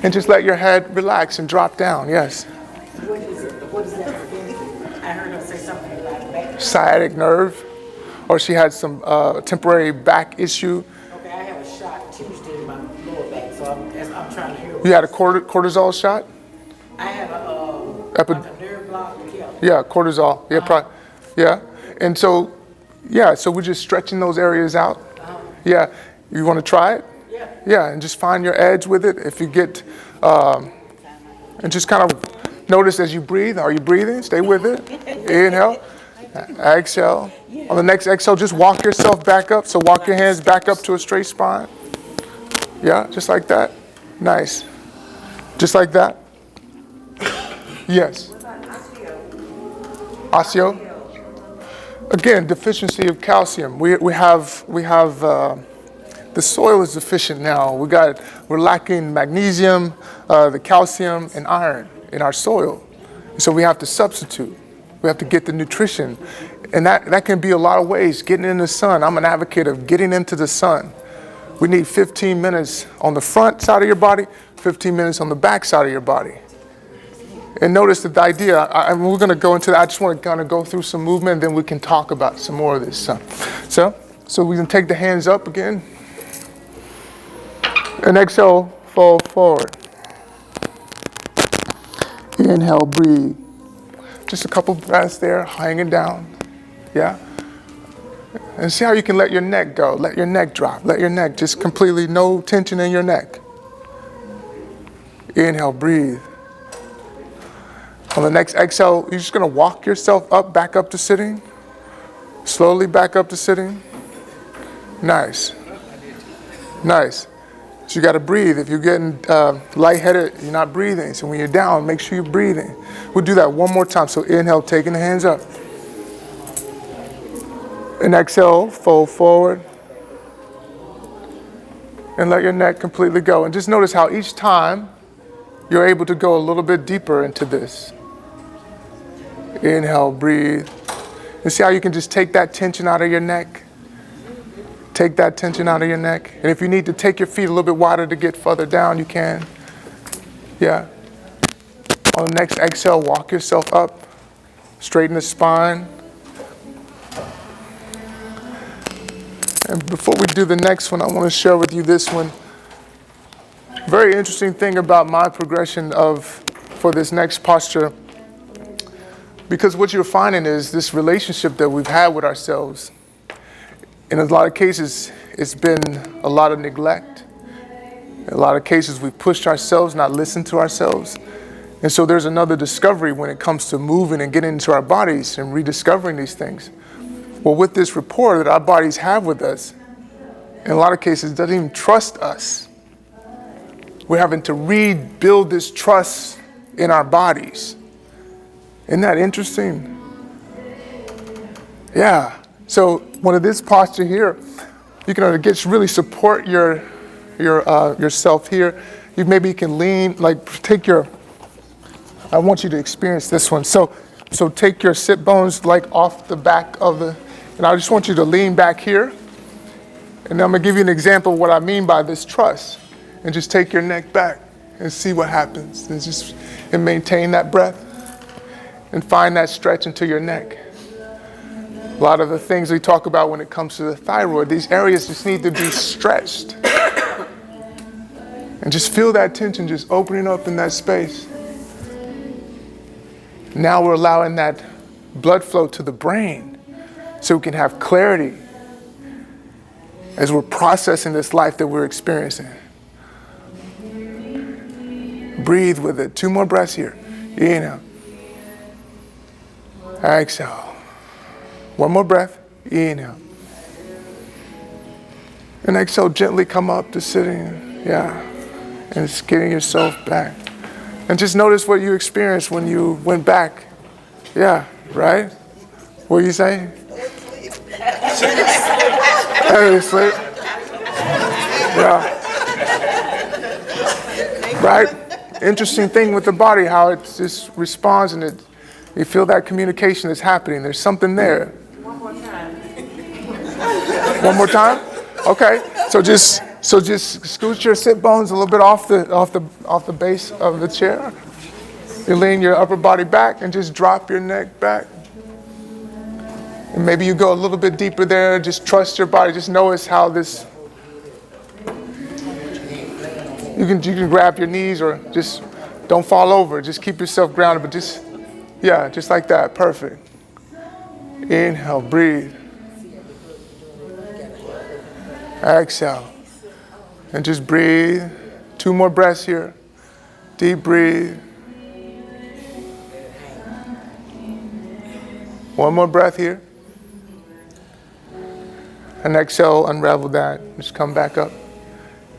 And just let your head relax and drop down, yes. What is that again? I heard her say something about back. Sciatic nerve, or she had some temporary back issue. Okay, I have a shot Tuesday in my lower back, so I'm trying to hear. You had a cortisol shot? I have Like a nerve block. Yeah, cortisol. Yeah, yeah. And so we're just stretching those areas out. Yeah, you want to try it? Yeah. Yeah, and just find your edge with it. If you get, and just kind of notice as you breathe. Are you breathing? Stay with it. Inhale, exhale. On the next exhale, just walk yourself back up. So walk your hands back up to a straight spine. Yeah, just like that. Nice. Just like that. Yes. Osteo? Again, deficiency of calcium. We have the soil is deficient now. We're lacking magnesium, the calcium, and iron in our soil. So we have to substitute. We have to get the nutrition. And that can be a lot of ways. Getting in the sun. I'm an advocate of getting into the sun. We need 15 minutes on the front side of your body, 15 minutes on the back side of your body. And notice that the idea, we're going to go into that. I just want to kind of go through some movement, and then we can talk about some more of this. So we can take the hands up again. And exhale, fold forward. Inhale, breathe. Just a couple breaths there, hanging down. Yeah? And see how you can let your neck go. Let your neck drop. Let your neck just completely, no tension in your neck. Inhale, breathe. On the next exhale, you're just going to walk yourself up, back up to sitting. Slowly back up to sitting. Nice. Nice. So you got to breathe. If you're getting lightheaded, you're not breathing. So when you're down, make sure you're breathing. We'll do that one more time. So inhale, taking the hands up. And exhale, fold forward. And let your neck completely go. And just notice how each time you're able to go a little bit deeper into this. Inhale, breathe. And see how you can just take that tension out of your neck? Take that tension out of your neck. And if you need to take your feet a little bit wider to get further down, you can. Yeah. On the next exhale, walk yourself up. Straighten the spine. And before we do the next one, I want to share with you this one. Very interesting thing about my progression for this next posture. Because what you're finding is this relationship that we've had with ourselves. In a lot of cases, it's been a lot of neglect. In a lot of cases, we've pushed ourselves, not listened to ourselves. And so there's another discovery when it comes to moving and getting into our bodies and rediscovering these things. Well, with this rapport that our bodies have with us, in a lot of cases, doesn't even trust us. We're having to rebuild this trust in our bodies. Isn't that interesting? Yeah. So one of this posture here, you can really support yourself here. You can lean, I want you to experience this one. So take your sit bones off the back of and I just want you to lean back here. And I'm gonna give you an example of what I mean by this trust. And just take your neck back and see what happens. And maintain that breath. And find that stretch into your neck. A lot of the things we talk about when it comes to the thyroid, these areas just need to be stretched. And just feel that tension just opening up in that space. Now we're allowing that blood flow to the brain so we can have clarity as we're processing this life that we're experiencing. Breathe with it. 2 more breaths here. Inhale. Exhale. 1 more breath. Inhale. And exhale, gently come up to sitting. Yeah. And just getting yourself back. And just notice what you experienced when you went back. Yeah, right? What are you saying? Sleep. Yeah. Right? Interesting thing with the body, how it just responds and you feel that communication is happening. There's something there. One more time. One more time? Okay. So just scoot your sit bones a little bit off the base of the chair. You lean your upper body back and just drop your neck back. And maybe you go a little bit deeper there. Just trust your body. Just notice how this. You can grab your knees or just don't fall over. Just keep yourself grounded, but just like that. Perfect. Inhale, breathe. Exhale. And just breathe. 2 more breaths here. Deep breathe. 1 more breath here. And exhale, unravel that. Just come back up.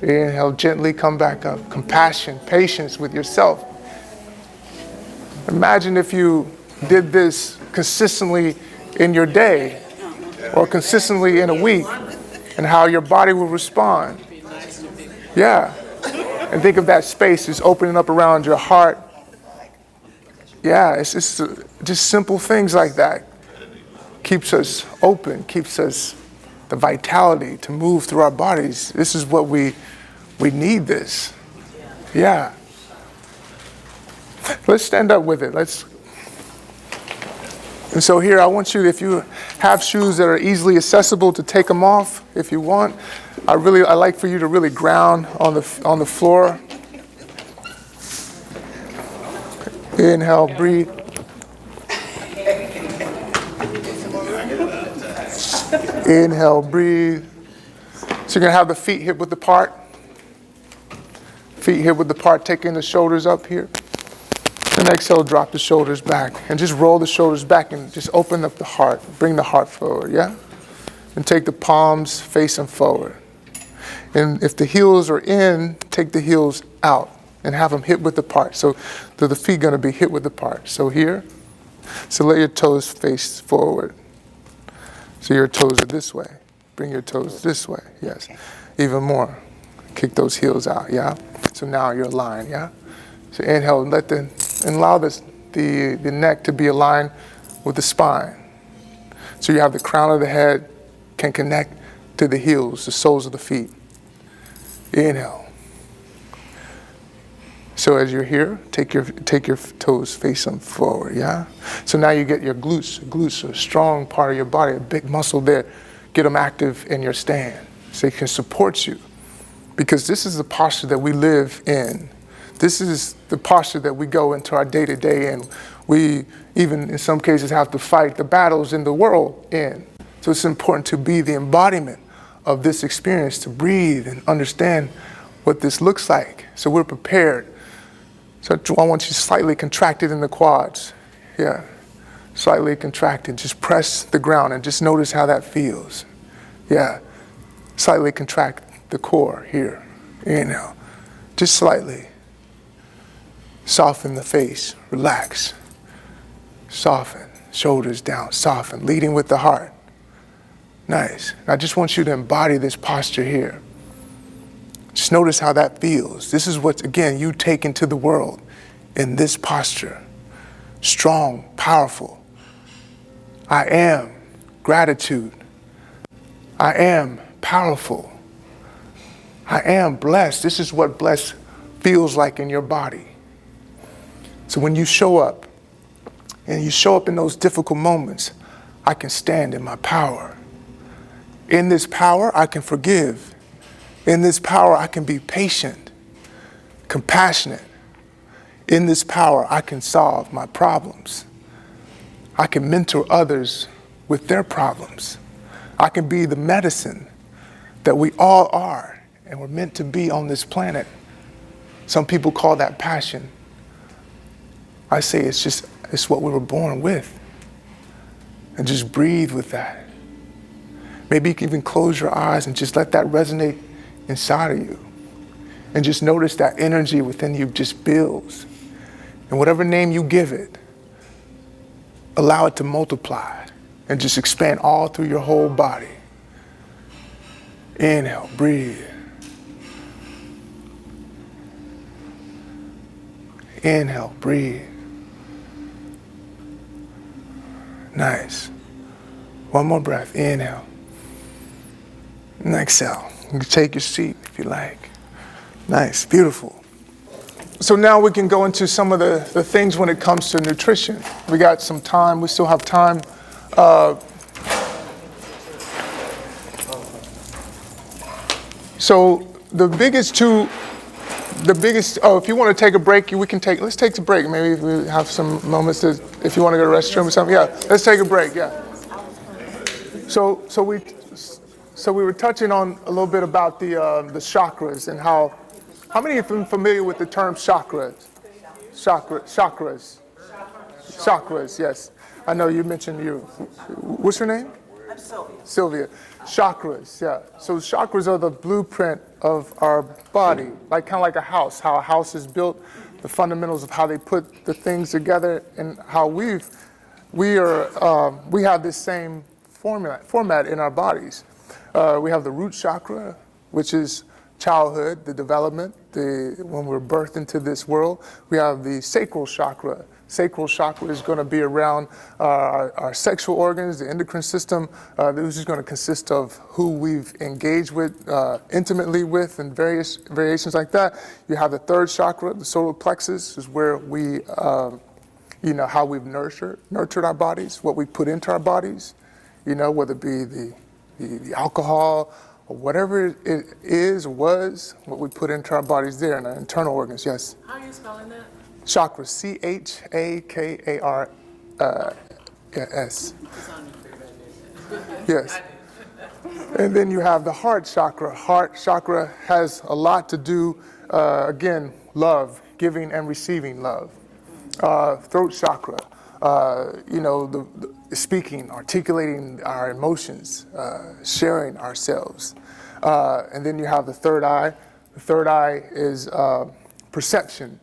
Inhale, gently come back up. Compassion, patience with yourself. Imagine if you did this consistently in your day or consistently in a week and how your body will respond. Yeah. And think of that space is opening up around your heart. Yeah, it's just simple things like that. Keeps us open, keeps us the vitality to move through our bodies. This is what we need this. Yeah. Let's stand up with it. And so here, I want you, if you have shoes that are easily accessible, to take them off if you want. I like for you to really ground on the floor. Inhale, breathe. Inhale, breathe. So you're gonna have the feet hip width apart. Feet hip width apart, taking the shoulders up here. And exhale, drop the shoulders back. And just roll the shoulders back and just open up the heart. Bring the heart forward, yeah? And take the palms facing forward. And if the heels are in, take the heels out and have them hip width apart. So the feet gonna be hip width apart. So here, so let your toes face forward. So your toes are this way. Bring your toes this way, yes. Even more. Kick those heels out, yeah? So now you're aligned, yeah? So inhale and allow the neck to be aligned with the spine. So you have the crown of the head can connect to the heels, the soles of the feet. Inhale. So as you're here, take your toes facing forward, yeah? So now you get your glutes. Glutes are a strong part of your body, a big muscle there. Get them active in your stand so they can support you. Because this is the posture that we live in. This is the posture that we go into our day-to-day, and we even in some cases have to fight the battles in the world in. So it's important to be the embodiment of this experience, to breathe and understand what this looks like. So we're prepared. So I want you slightly contracted in the quads. Yeah, slightly contracted. Just press the ground and just notice how that feels. Yeah, slightly contract the core here. Inhale, just slightly. Soften the face, relax. Soften, shoulders down, soften, leading with the heart. Nice. I just want you to embody this posture here. Just notice how that feels. This is what, again, you take into the world in this posture. Strong, powerful. I am gratitude. I am powerful. I am blessed. This is what blessed feels like in your body. So when you show up, and you show up in those difficult moments, I can stand in my power. In this power, I can forgive. In this power, I can be patient, compassionate. In this power, I can solve my problems. I can mentor others with their problems. I can be the medicine that we all are and we're meant to be on this planet. Some people call that passion. I say it's what we were born with. And just breathe with that. Maybe you can even close your eyes and just let that resonate inside of you. And just notice that energy within you just builds. And whatever name you give it, allow it to multiply and just expand all through your whole body. Inhale, breathe. Inhale, breathe. Nice. One more breath. Inhale. And exhale. You can take your seat if you like. Nice. Beautiful. So now we can go into some of the things when it comes to nutrition. We got some time. We still have time. So if you want to take a break, let's take a break. Maybe we have some moments if you want to go to the restroom or something. Yeah, let's take a break, yeah. So we were touching on a little bit about the chakras and how many of you are familiar with the term chakras? Chakras, yes. I know you mentioned what's your name? I'm Sylvia. Sylvia. Chakras, yeah. So chakras are the blueprint of our body, kind of like a house, how a house is built the fundamentals of how they put the things together, and how we have this same format in our bodies. We have the root chakra, which is childhood, the development, when we're birthed into this world. We have the sacral chakra. Sacral chakra is going to be around our sexual organs, the endocrine system. This is going to consist of who we've engaged with, intimately with, and various variations like that. You have the third chakra, the solar plexus, is where we, how we've nurtured our bodies, what we put into our bodies, whether it be the alcohol, or whatever it is, was, what we put into our bodies there, and our internal organs, yes. How are you spelling that? Chakra, Chakars. It's on your favorite. Yes. And then you have the heart chakra. Heart chakra has a lot to do, again, love, giving and receiving love. Throat chakra, the speaking, articulating our emotions, sharing ourselves. And then you have the third eye. The third eye is perception,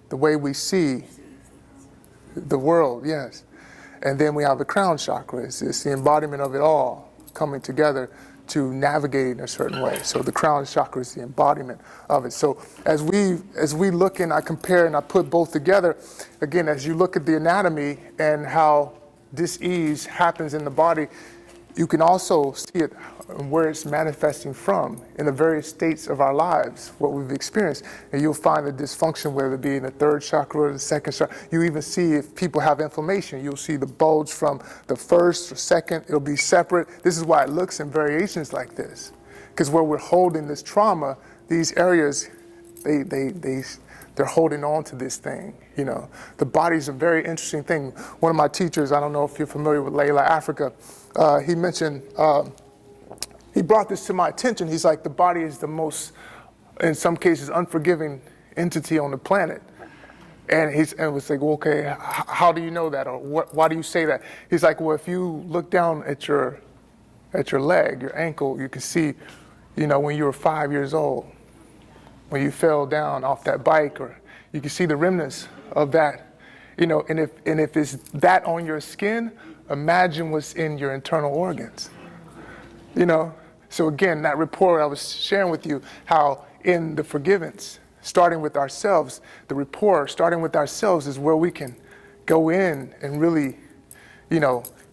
the way we see the world, yes. And then we have the crown chakra. It's the embodiment of it all coming together to navigate in a certain way. So the crown chakra is the embodiment of it. So as we look and I compare and I put both together, again, as you look at the anatomy and how dis-ease happens in the body, you can also see it where it's manifesting from in the various states of our lives, what we've experienced. And you'll find the dysfunction, whether it be in the third chakra or the second chakra. You even see if people have inflammation, you'll see the bulge from the first or second, it'll be separate. This is why it looks in variations like this. Because where we're holding this trauma, these areas, they're holding on to this thing. The body's a very interesting thing. One of my teachers, I don't know if you're familiar with Layla Africa, he mentioned, he brought this to my attention. He's like, the body is the most, in some cases, unforgiving entity on the planet. And it was like, well, okay, how do you know that? Or why do you say that? He's like, well, if you look down at your leg, your ankle, you can see, when you were 5 years old, when you fell down off that bike, or you can see the remnants of that, and if it's that on your skin, imagine what's in your internal organs, So again, that report I was sharing with you, how in the forgiveness, starting with ourselves, the rapport starting with ourselves is where we can go in and really,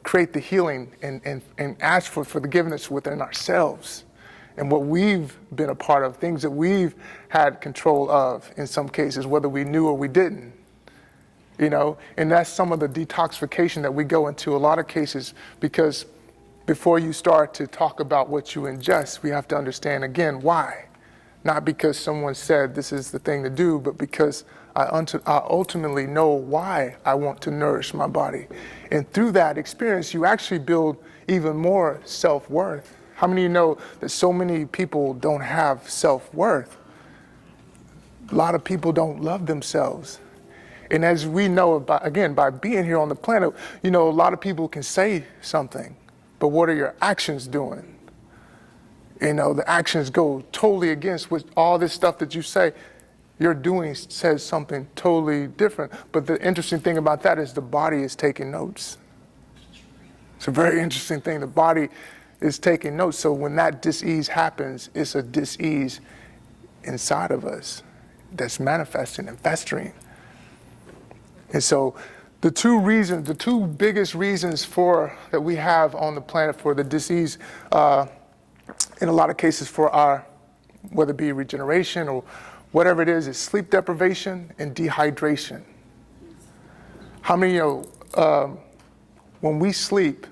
create the healing and ask for forgiveness within ourselves. And what we've been a part of, things that we've had control of in some cases, whether we knew or we didn't. And that's some of the detoxification that we go into a lot of cases, because before you start to talk about what you ingest, we have to understand again why. Not because someone said this is the thing to do, but because I ultimately know why I want to nourish my body. And through that experience, you actually build even more self-worth. How many of you know that so many people don't have self-worth? A lot of people don't love themselves. And as we know, by being here on the planet, a lot of people can say something, but what are your actions doing? The actions go totally against what all this stuff that you say. Your doing says something totally different. But the interesting thing about that is the body is taking notes. It's a very interesting thing. The body is taking notes. So when that dis-ease happens, it's a dis-ease inside of us that's manifesting and festering. And so the two biggest reasons that we have on the planet for the disease, in a lot of cases for our, whether it be regeneration or whatever it is sleep deprivation and dehydration. How many when we sleep,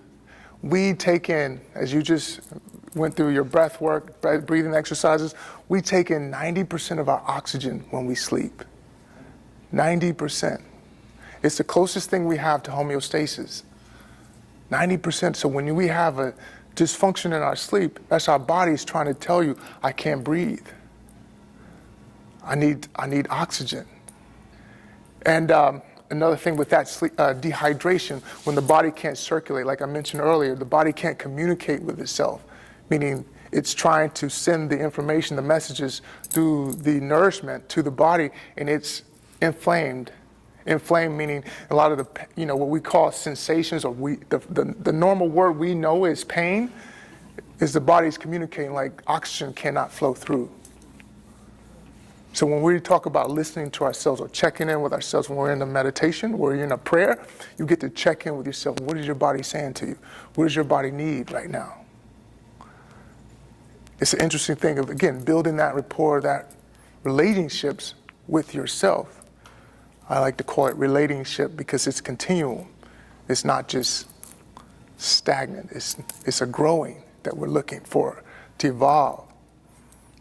we take in, as you just went through your breath work, breathing exercises, we take in 90% of our oxygen when we sleep. 90%. It's the closest thing we have to homeostasis. 90%. So when we have a dysfunction in our sleep, that's our bodies trying to tell you, I can't breathe. I need oxygen. And another thing with that dehydration, when the body can't circulate, like I mentioned earlier, the body can't communicate with itself, meaning it's trying to send the information, the messages through the nourishment to the body, and it's inflamed. Inflamed meaning a lot of the, what we call sensations, or the normal word we know is pain, is the body's communicating like oxygen cannot flow through. So when we talk about listening to ourselves or checking in with ourselves when we're in a meditation, or you're in a prayer, you get to check in with yourself. What is your body saying to you? What does your body need right now? It's an interesting thing of, again, building that rapport, that relationships with yourself. I like to call it relationship because it's continual. It's not just stagnant. It's a growing that we're looking for to evolve.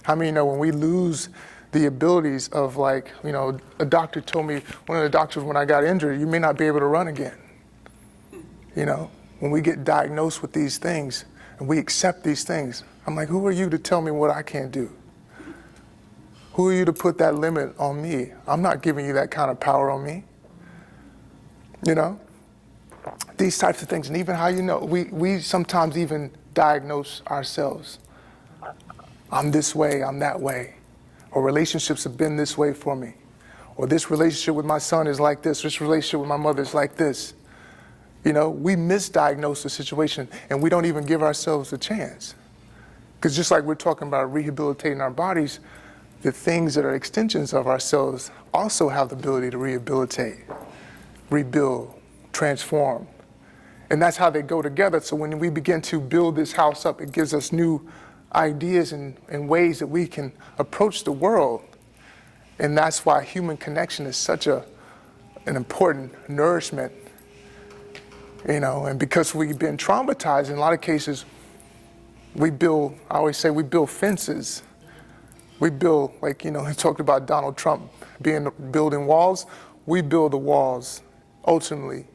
How many know when we lose the abilities of, like, a doctor told me, one of the doctors, when I got injured, you may not be able to run again. When we get diagnosed with these things and we accept these things, I'm like, who are you to tell me what I can't do? Who are you to put that limit on me? I'm not giving you that kind of power on me. These types of things, and even how we sometimes even diagnose ourselves. I'm this way, I'm that way. Or relationships have been this way for me. Or this relationship with my son is like this relationship with my mother is like this. We misdiagnose the situation and we don't even give ourselves a chance. Because just like we're talking about rehabilitating our bodies, the things that are extensions of ourselves also have the ability to rehabilitate, rebuild, transform. And that's how they go together. So when we begin to build this house up, it gives us new ideas and ways that we can approach the world. And that's why human connection is such an important nourishment, and because we've been traumatized in a lot of cases, I always say we build fences. We build, he talked about Donald Trump building walls. We build the walls ultimately.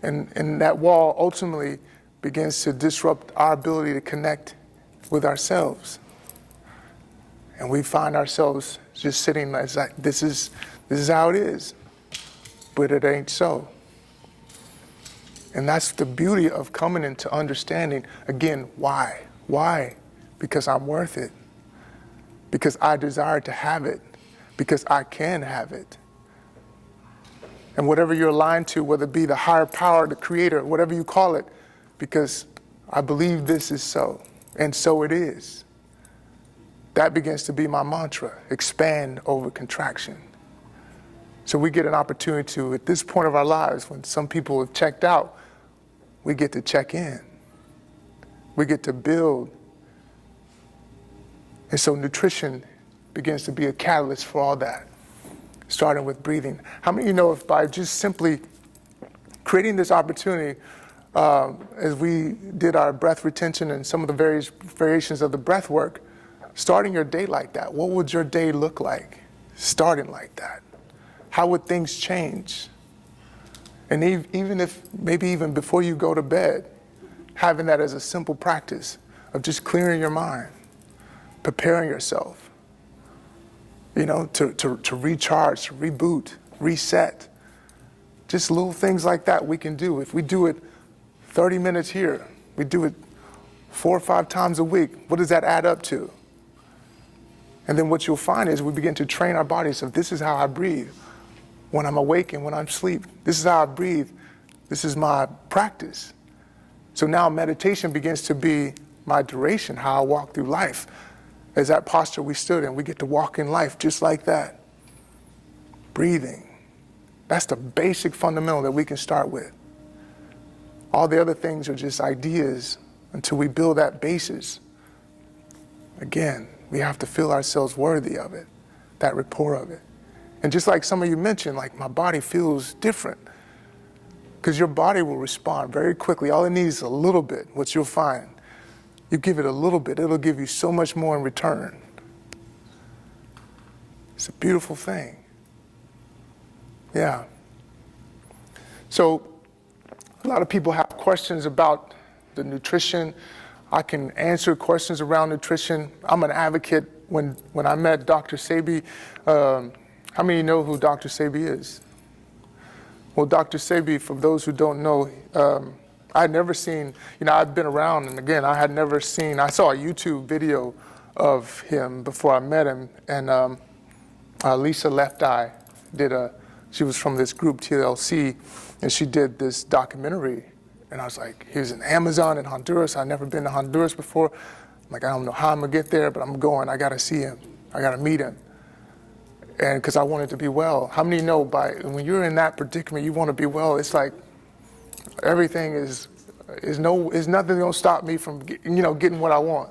And that wall ultimately begins to disrupt our ability to connect with ourselves. And we find ourselves just sitting as like, this is how it is. But it ain't so. And that's the beauty of coming into understanding, again, why? Why? Because I'm worth it. Because I desire to have it. Because I can have it. And whatever you're aligned to, whether it be the higher power, the creator, whatever you call it, because I believe this is so. And so it is. That begins to be my mantra, expand over contraction. So we get an opportunity to, at this point of our lives, when some people have checked out, we get to check in. We get to build. And so nutrition begins to be a catalyst for all that, starting with breathing. How many of you know if by just simply creating this opportunity, as we did our breath retention and some of the various variations of the breath work, starting your day like that, what would your day look like starting like that? How would things change? And even if, maybe even before you go to bed, having that as a simple practice of just clearing your mind, preparing yourself, to recharge, to reboot, reset. Just little things like that we can do. If we do it 30 minutes here, we do it 4 or 5 times a week, what does that add up to? And then what you'll find is we begin to train our bodies. So this is how I breathe when I'm awake and when I'm asleep. This is how I breathe. This is my practice. So now meditation begins to be my duration, how I walk through life. As that posture we stood in, we get to walk in life just like that. Breathing. That's the basic fundamental that we can start with. All the other things are just ideas until we build that basis. Again, we have to feel ourselves worthy of it, that rapport of it. And just like some of you mentioned, like my body feels different. Because your body will respond very quickly. All it needs is a little bit, what you'll find. You give it a little bit, it'll give you so much more in return. It's a beautiful thing. Yeah. So a lot of people have questions about the nutrition. I can answer questions around nutrition. I'm an advocate. When I met Dr. Sebi, how many know who Dr. Sebi is? Well, Dr. Sebi, for those who don't know, I had never seen, I've been around, and again, I saw a YouTube video of him before I met him, and Lisa Left Eye she was from this group TLC, and she did this documentary. And I was like, he was in Amazon in Honduras. I'd never been to Honduras before. I'm like, I don't know how I'm gonna get there, but I'm going. I gotta see him. I gotta meet him. And because I wanted to be well. How many know when you're in that predicament, you want to be well? It's like everything is nothing gonna stop me from getting what I want.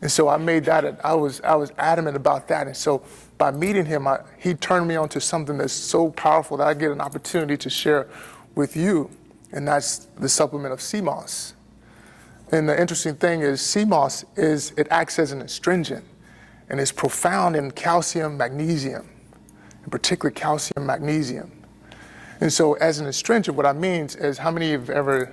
And so I made that. I was adamant about that. And so by meeting him, he turned me on to something that's so powerful that I get an opportunity to share with you. And that's the supplement of CMOS. And the interesting thing is CMOS it acts as an astringent, and it's profound in calcium, magnesium, in particular calcium, magnesium. And so as an astringent, what I mean is, how many of you have ever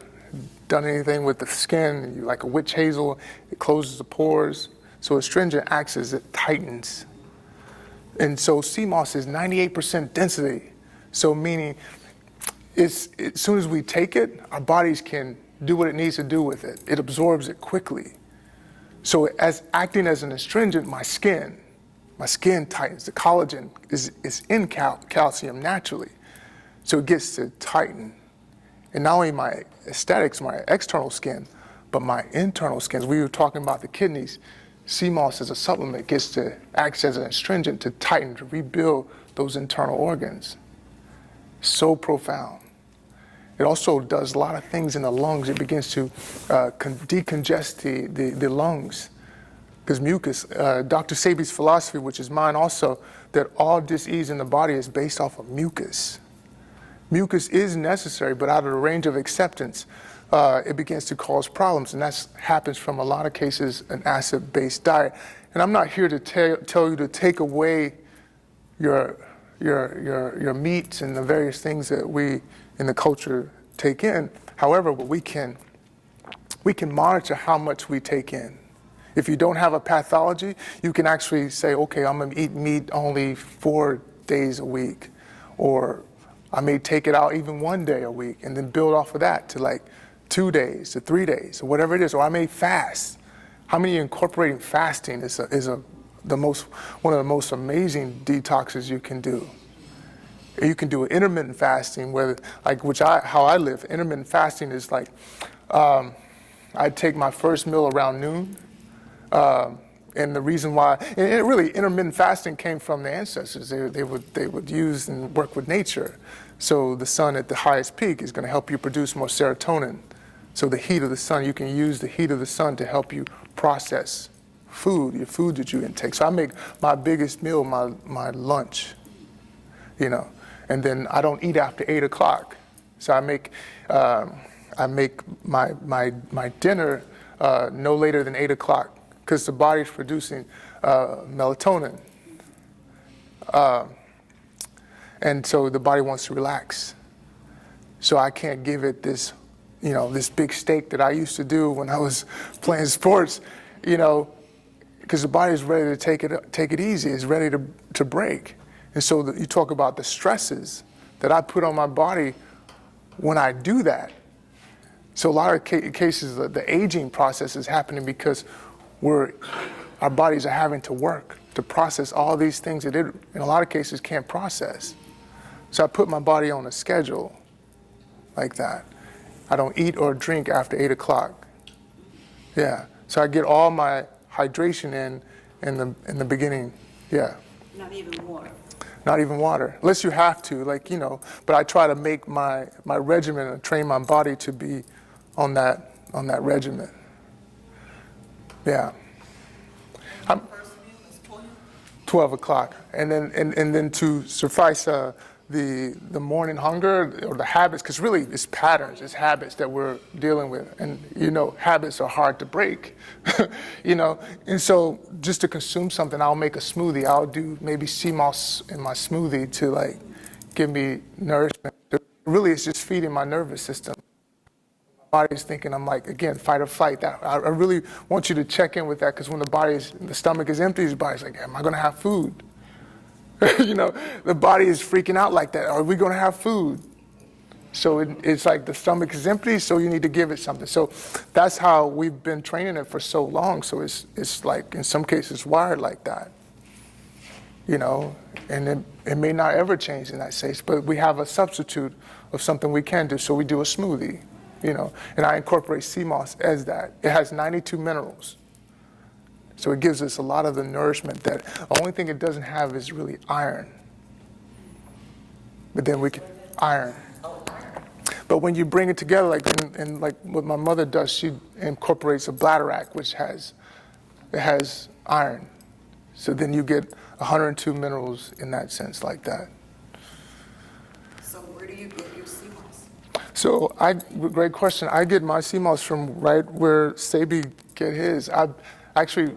done anything with the skin, like a witch hazel, it closes the pores. So astringent acts as it tightens. And so CMOS is 98% density. So meaning, as soon as we take it, our bodies can do what it needs to do with it. It absorbs it quickly. So as acting as an astringent, my skin tightens. The collagen is in calcium naturally. So it gets to tighten. And not only my aesthetics, my external skin, but my internal skin. We were talking about the kidneys. CMOS as a supplement acts as an astringent to tighten, to rebuild those internal organs. So profound. It also does a lot of things in the lungs. It begins to decongest the lungs. Because mucus, Dr. Sebi's philosophy, which is mine also, that all disease in the body is based off of mucus. Mucus is necessary, but out of the range of acceptance, it begins to cause problems. And that happens from a lot of cases, an acid-based diet. And I'm not here to tell you to take away your meats and the various things that we in the culture take in. However, we can monitor how much we take in. If you don't have a pathology, you can actually say, okay, I'm gonna eat meat only 4 days a week, or I may take it out even 1 day a week and then build off of that to like 2 days to 3 days or whatever it is, or I may fast. How many incorporating fasting is one of the most amazing detoxes you can do. You can do intermittent fasting, how I live. Intermittent fasting is like, I take my first meal around noon, and the reason why, and really intermittent fasting came from the ancestors. They would use and work with nature. So the sun at the highest peak is going to help you produce more serotonin. So the heat of the sun, you can use the heat of the sun to help you process your food that you intake. So I make my biggest meal my lunch, and then I don't eat after 8 o'clock. So I make my dinner no later than 8 o'clock, because the body's producing melatonin. And so the body wants to relax. So I can't give it this, this big steak that I used to do when I was playing sports, because the body's ready to take it easy. It's ready to break. And so you talk about the stresses that I put on my body when I do that. So a lot of cases, the aging process is happening because our bodies are having to work to process all these things that it, in a lot of cases, can't process. So I put my body on a schedule like that. I don't eat or drink after 8 o'clock. Yeah. So I get all my hydration in the beginning. Yeah. Not even water. Not even water, unless you have to, but I try to make my regimen and train my body to be on that regimen. Yeah. 12 o'clock. And then to suffice the morning hunger or the habits, because really it's patterns, it's habits that we're dealing with. And habits are hard to break, And so just to consume something, I'll make a smoothie. I'll do maybe CMOS in my smoothie to give me nourishment. Really, it's just feeding my nervous system. My body's thinking, I'm again, fight or flight. I really want you to check in with that, because when the stomach is empty, the body's like, am I gonna have food? The body is freaking out like that. Are we going to have food? So it's like the stomach is empty, so you need to give it something. So that's how we've been training it for so long. So it's like in some cases wired like that. you know, and it may not ever change in that case, but we have a substitute of something we can do. So we do a smoothie, you know, and I incorporate sea moss as that. It has 92 minerals. So it gives us a lot of the nourishment that the only thing it doesn't have is really iron. But then we can, iron. But when you bring it together, like and like what my mother does, she incorporates a bladderwrack, which has iron. So then you get 102 minerals in that sense, like that. So where do you get your sea moss? So great question. I get my sea moss from right where Sebi get his. I actually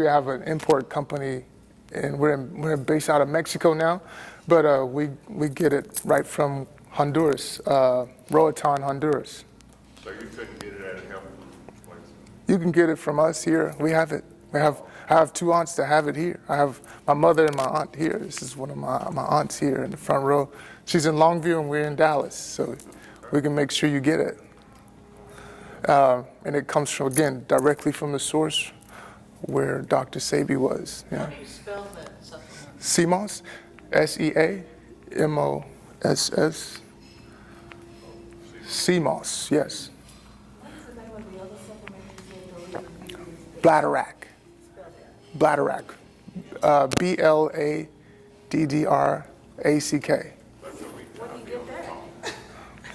have an import company, and we're based out of Mexico now, but we get it right from Honduras, Roatan, Honduras. So you couldn't get it at a health place? You can get it from us here. We have it. I have two aunts that have it here. I have my mother and my aunt here. This is one of my aunts here in the front row. She's in Longview and we're in Dallas, so we can make sure you get it. And it comes from, again, directly from the source where Dr. Sebi was. Yeah. How do you spell that supplement? CMOS, SEAMOSS. CMOS, yes. What's the name of the other supplement you said the leader used? Bladderwrack. Spell that. Bladderwrack. BLADDRACK. Where do you get that?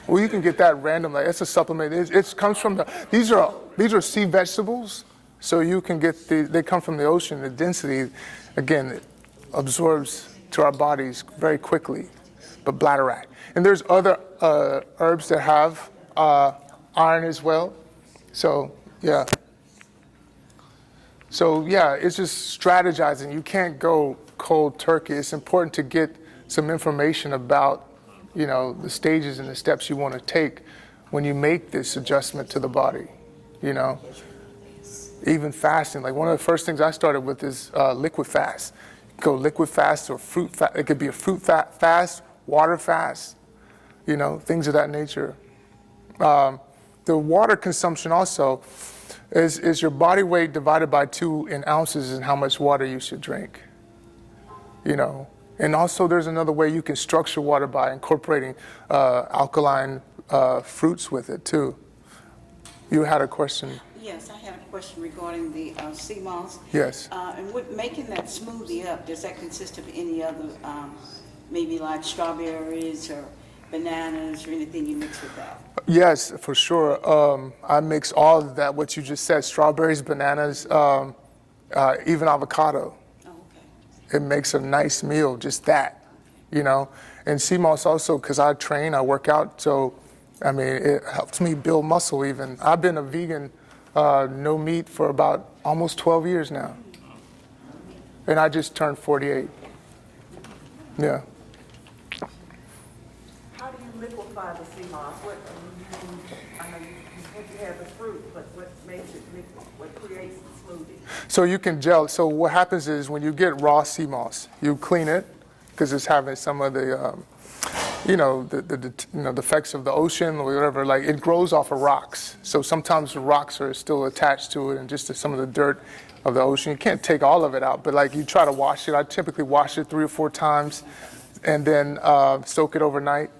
Well, you can get that randomly. It's a supplement. It comes from these are sea vegetables, so you can get they come from the ocean. The density, again, it absorbs to our bodies very quickly. But bladderwrack, and there's other herbs that have iron as well. So yeah. So yeah, it's just strategizing. You can't go cold turkey. It's important to get some information about, you know, the stages and the steps you want to take when you make this adjustment to the body, you know. Even fasting, like one of the first things I started with is liquid fast. Go liquid fast or fruit fast. It could be a fruit fast, water fast, you know, things of that nature. The water consumption also is your body weight divided by 2 in ounces and how much water you should drink, you know. And also there's another way you can structure water by incorporating alkaline fruits with it too. You had a question? Yes, I had a question regarding the sea moss. Yes. And with making that smoothie up, does that consist of any other, maybe like strawberries or bananas or anything you mix with that? Yes, for sure. I mix all of that, what you just said, strawberries, bananas, even avocado. Oh, okay. It makes a nice meal, just that, you know. And sea moss also, because I train, I work out, so, I mean, it helps me build muscle even. I've been a vegan, no meat for about almost 12 years now. And I just turned 48. Yeah. How do you liquefy the sea moss? I know you said you have the fruit, but what makes it liquid? What creates the smoothie? So you can gel. So what happens is when you get raw sea moss, you clean it because it's having some of the, the effects of the ocean or whatever. Like it grows off of rocks. So sometimes the rocks are still attached to it and just to some of the dirt of the ocean. You can't take all of it out, but like you try to wash it. I typically wash it 3 or 4 times and then soak it overnight.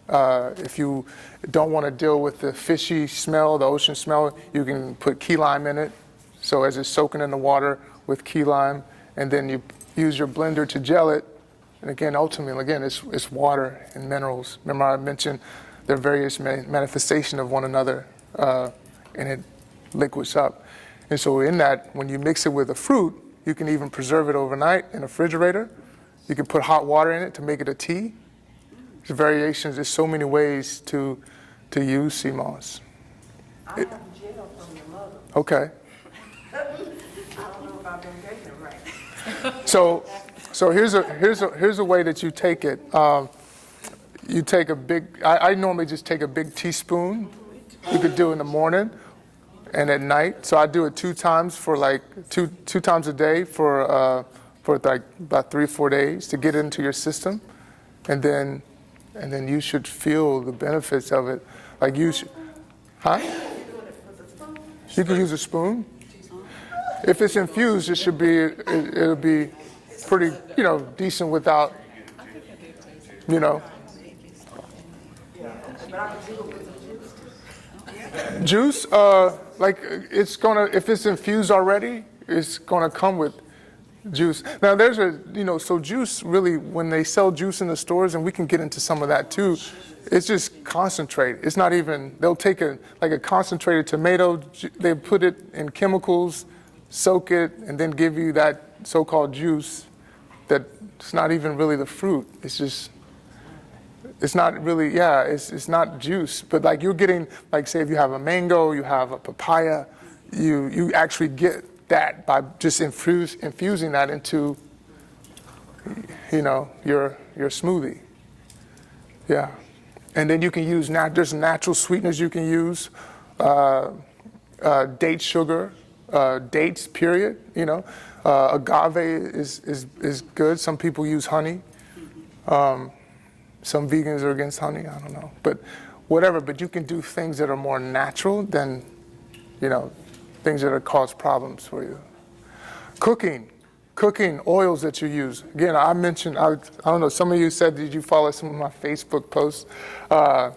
If you don't want to deal with the fishy smell, the ocean smell, you can put key lime in it. So as it's soaking in the water with key lime, and then you use your blender to gel it. And again, ultimately, it's water and minerals. Remember I mentioned there are various manifestations of one another, and it liquids up. And so in that, when you mix it with a fruit, you can even preserve it overnight in a refrigerator. You can put hot water in it to make it a tea. There's variations. There's so many ways to use sea moss. I have gel from your mother. Okay. I don't know if I've been taking it right. So here's a way that you take it. You take a big. I normally just take a big teaspoon. You could do it in the morning and at night. So I do it 2 times for like two times a day for like about 3 or 4 days to get it into your system, and then you should feel the benefits of it. Like you should, huh? You can use a spoon. If it's infused, it should be, it'll be pretty, decent without, Juice, if it's infused already, it's gonna come with juice. Now so juice really, when they sell juice in the stores, and we can get into some of that too, it's just concentrate. It's not even, they'll take a concentrated tomato, they put it in chemicals, soak it, and then give you that so-called juice that's not even really the fruit. It's not really, it's not juice, but like you're getting, like say if you have a mango, you have a papaya, you actually get that by just infusing that into, your smoothie. Yeah. And then you can use, there's natural sweeteners you can use, date sugar, dates, period, agave is good. Some people use honey. Some vegans are against honey, I don't know. But whatever, but you can do things that are more natural than, things that cause problems for you. Cooking, oils that you use. Again, I mentioned, I don't know, some of you said, did you follow some of my Facebook posts? I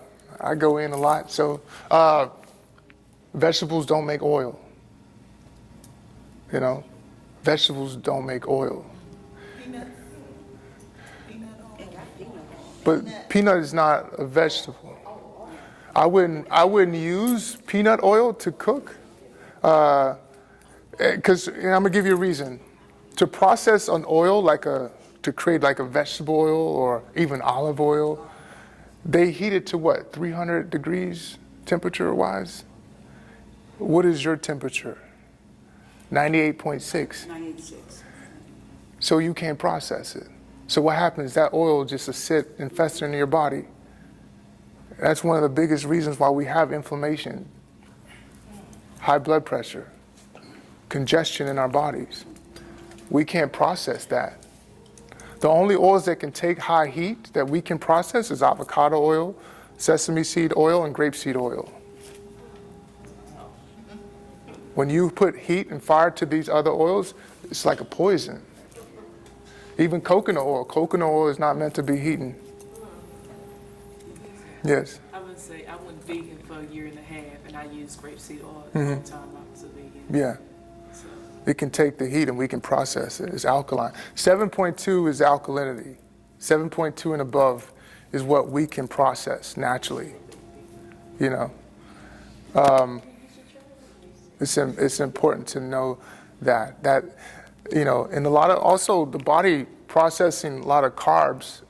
go in a lot. So vegetables don't make oil. Vegetables don't make oil. But peanut is not a vegetable. I wouldn't use peanut oil to cook, because I'm gonna give you a reason. To process an oil to create like a vegetable oil or even olive oil, they heat it to what, 300 degrees temperature wise? What is your temperature? 98.6. 96. So you can't process it. So what happens? That oil just sit and fester in your body. That's one of the biggest reasons why we have inflammation, high blood pressure, congestion in our bodies. We can't process that. The only oils that can take high heat that we can process is avocado oil, sesame seed oil, and grapeseed oil. When you put heat and fire to these other oils, it's like a poison. Even coconut oil is not meant to be heating. Yes. I would say I went vegan for a year and a half, and I used grapeseed oil the whole time I was a vegan. Yeah. So, It can take the heat and we can process it. It's alkaline. 7.2 is alkalinity. 7.2 and above is what we can process naturally. It's important to know that and a lot of, also the body processing a lot of carbs,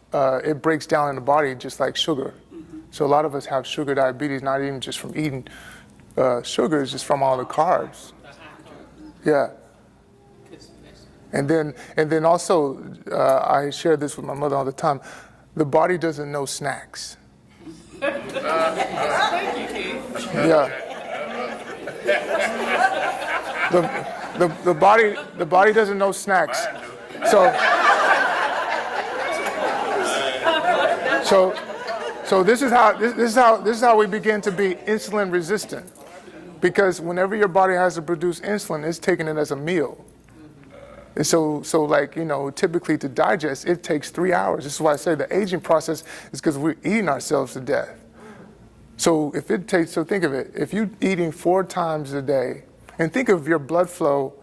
it breaks down in the body just like sugar. So a lot of us have sugar diabetes, not even just from eating sugar, it's just from all the carbs. Yeah. And then also, I share this with my mother all the time, the body doesn't know snacks. Yeah. The body doesn't know snacks. So this is how we begin to be insulin resistant, because whenever your body has to produce insulin, it's taking it as a meal. And so typically to digest, it takes 3 hours. This is why I say the aging process is because we're eating ourselves to death. So think of it, if you're eating 4 times a day, and think of your blood flow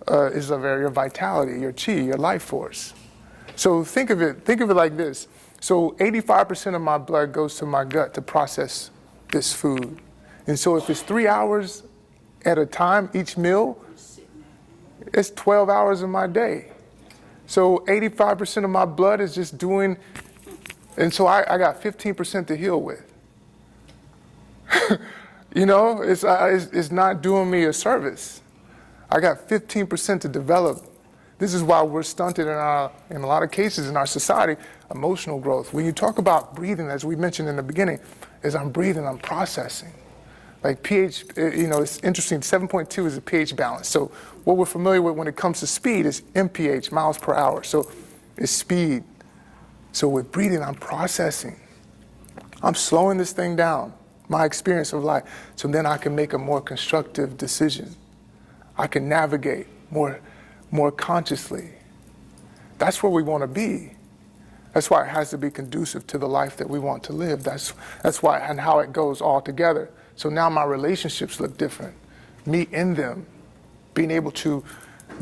is of your vitality, your chi, your life force. So think of it like this. So 85% of my blood goes to my gut to process this food. And so if it's 3 hours at a time, each meal, it's 12 hours of my day. So 85% of my blood is just doing, and so I got 15% to heal with. It's not doing me a service. I got 15% to develop. This is why we're stunted in a lot of cases in our society, emotional growth. When you talk about breathing, as we mentioned in the beginning, as I'm breathing, I'm processing. Like pH, it's interesting, 7.2 is a pH balance. So what we're familiar with when it comes to speed is MPH, miles per hour. So it's speed. So with breathing, I'm processing. I'm slowing this thing down, my experience of life, so then I can make a more constructive decision. I can navigate. more consciously. That's where we want to be. That's why it has to be conducive to the life that we want to live. That's why, and how it goes all together. So now my relationships look different. Me in them, being able to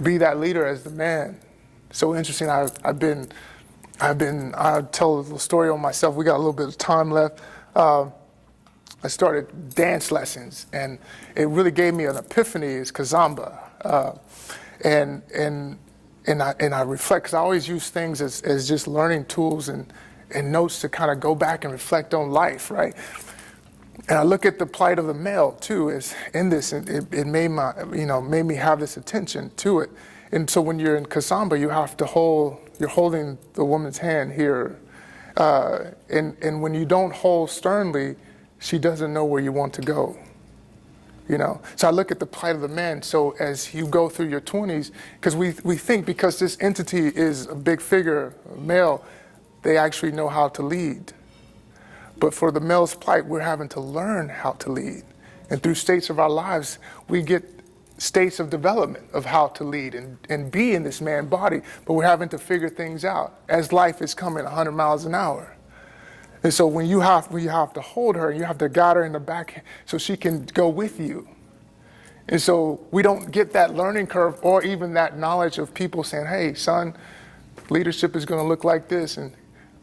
be that leader as the man. So interesting. I'll tell a little story on myself. We got a little bit of time left. I started dance lessons, and it really gave me an epiphany. Is Kazamba, and I reflect, because I always use things as just learning tools and notes to kind of go back and reflect on life, right? And I look at the plight of the male too, is in this, and it made made me have this attention to it. And so when you're in Kazamba, you're holding the woman's hand here, and when you don't hold sternly, she doesn't know where you want to go. So I look at the plight of the man. So as you go through your 20s, because we think because this entity is a big figure, a male, they actually know how to lead. But for the male's plight, we're having to learn how to lead. And through states of our lives, we get states of development of how to lead and be in this man body, but we're having to figure things out as life is coming 100 miles an hour. And so when you have to hold her, and you have to guide her in the back so she can go with you. And so we don't get that learning curve or even that knowledge of people saying, hey, son, leadership is going to look like this. And,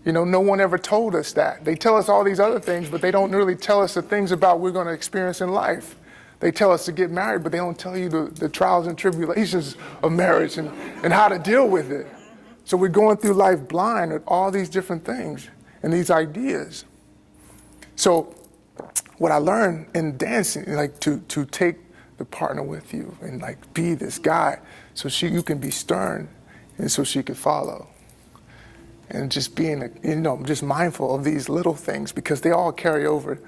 no one ever told us that. They tell us all these other things, but they don't really tell us the things about we're going to experience in life. They tell us to get married, but they don't tell you the trials and tribulations of marriage and how to deal with it. So we're going through life blind with all these different things and these ideas. So what I learned in dancing, like to take the partner with you and like be this guy so you can be stern and so she could follow. And just being, just mindful of these little things, because they all carry over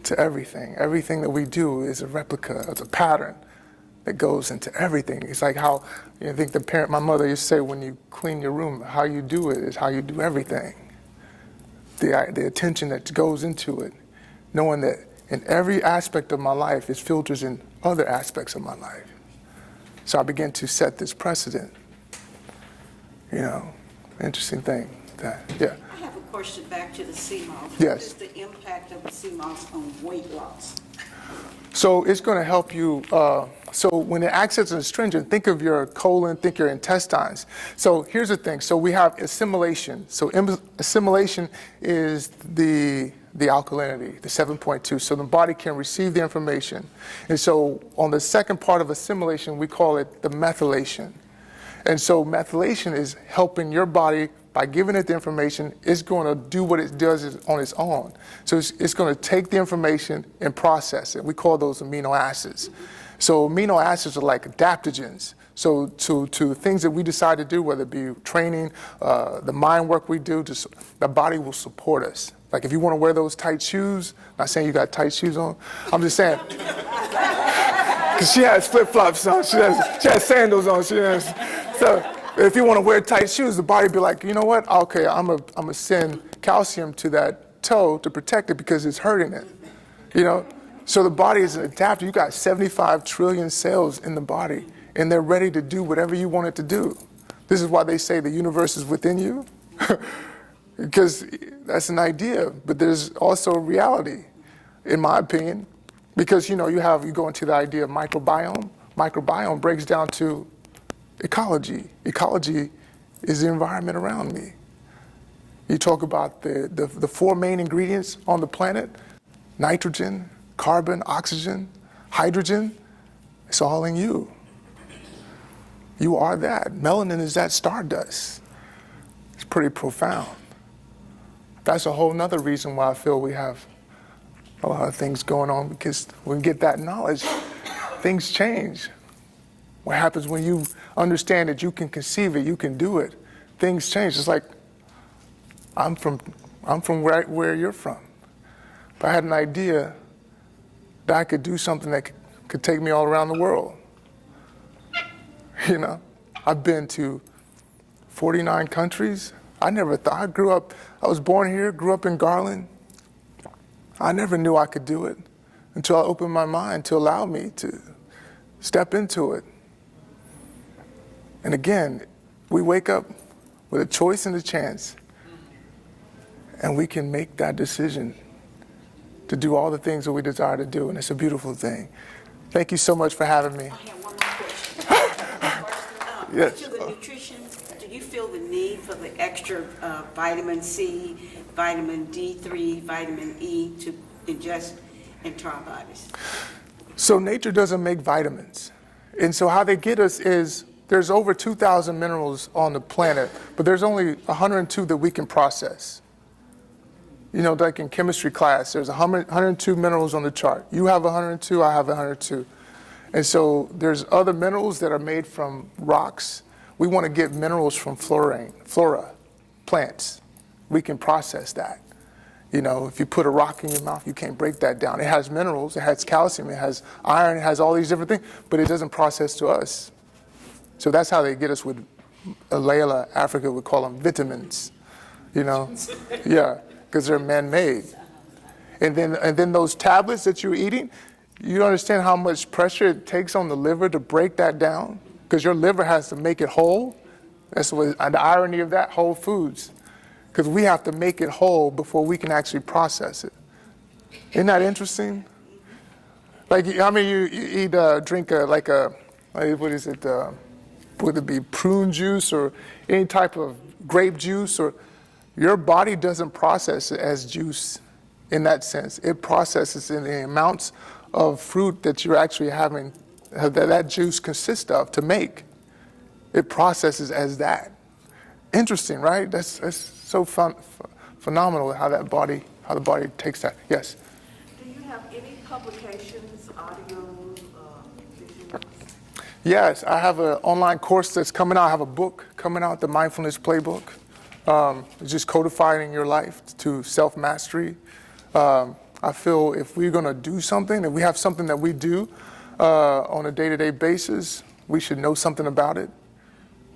to everything. Everything that we do is a replica, it's a pattern that goes into everything. It's like how, I think my mother used to say, when you clean your room, how you do it is how you do everything. The attention that goes into it, knowing that in every aspect of my life, it filters in other aspects of my life. So I began to set this precedent. Interesting thing. Yeah. I have a question back to the CMOS. Yes. What is the impact of the CMOS on weight loss? So it's going to help you. So when it acts as an astringent, think of your colon, think your intestines. So here's the thing. So we have assimilation. So assimilation is the alkalinity, the 7.2. So the body can receive the information. And so on the second part of assimilation, we call it the methylation. And so methylation is helping your body by giving it the information. It's going to do what it does on its own. So it's going to take the information and process it. We call those amino acids. So amino acids are like adaptogens. So to things that we decide to do, whether it be training, the mind work we do, the body will support us. Like if you want to wear those tight shoes, not saying you got tight shoes on, I'm just saying, because she has flip-flops on, she has sandals on, so if you want to wear tight shoes, the body be like, you know what? Okay, I'm gonna send calcium to that toe to protect it because it's hurting it. So the body is an adapter. You got 75 trillion cells in the body, and they're ready to do whatever you want it to do. This is why they say the universe is within you, because that's an idea, but there's also a reality, in my opinion, because you go into the idea of microbiome. Microbiome breaks down to ecology. Ecology is the environment around me. You talk about the four main ingredients on the planet: nitrogen, carbon, oxygen, hydrogen. It's all in you. You are that. Melanin is that stardust. It's pretty profound. That's a whole nother reason why I feel we have a lot of things going on, because when we get that knowledge, things change. What happens when you understand that you can conceive it, you can do it, things change. It's like, I'm from right where you're from. If I had an idea that I could do something that could take me all around the world. I've been to 49 countries. I never thought, I was born here, grew up in Garland. I never knew I could do it until I opened my mind to allow me to step into it. And again, we wake up with a choice and a chance, and we can make that decision to do all the things that we desire to do, and it's a beautiful thing. Thank you so much for having me. I have one more question. Yes. To the nutrition, do you feel the need for the extra vitamin C, vitamin D3, vitamin E to ingest into our bodies? So nature doesn't make vitamins. And so how they get us is there's over 2,000 minerals on the planet, but there's only 102 that we can process. You know, like in chemistry class, there's 102 minerals on the chart. You have 102, I have 102. And so there's other minerals that are made from rocks. We want to get minerals from flora, plants. We can process that. You know, if you put a rock in your mouth, you can't break that down. It has minerals, it has calcium, it has iron, it has all these different things, but it doesn't process to us. So that's how they get us with Layla, Africa would call them vitamins, you know? Yeah, because they're man-made. And then those tablets that you're eating, you understand how much pressure it takes on the liver to break that down? Because your liver has to make it whole. That's what the irony of that, whole foods. Because we have to make it whole before we can actually process it. Isn't that interesting? Like, I mean, you eat, drink what is it, would it be prune juice or any type of grape juice, or your body doesn't process it as juice in that sense. It processes in the amounts of fruit that you're actually having, that juice consists of to make. It processes as that. Interesting, right? That's so phenomenal how the body takes that. Yes. Do you have any publications, audio, visuals? Yes, I have an online course that's coming out. I have a book coming out, the Mindfulness Playbook. It's just codifying your life to self-mastery. I feel if we're going to do something, if we have something that we do on a day-to-day basis, we should know something about it.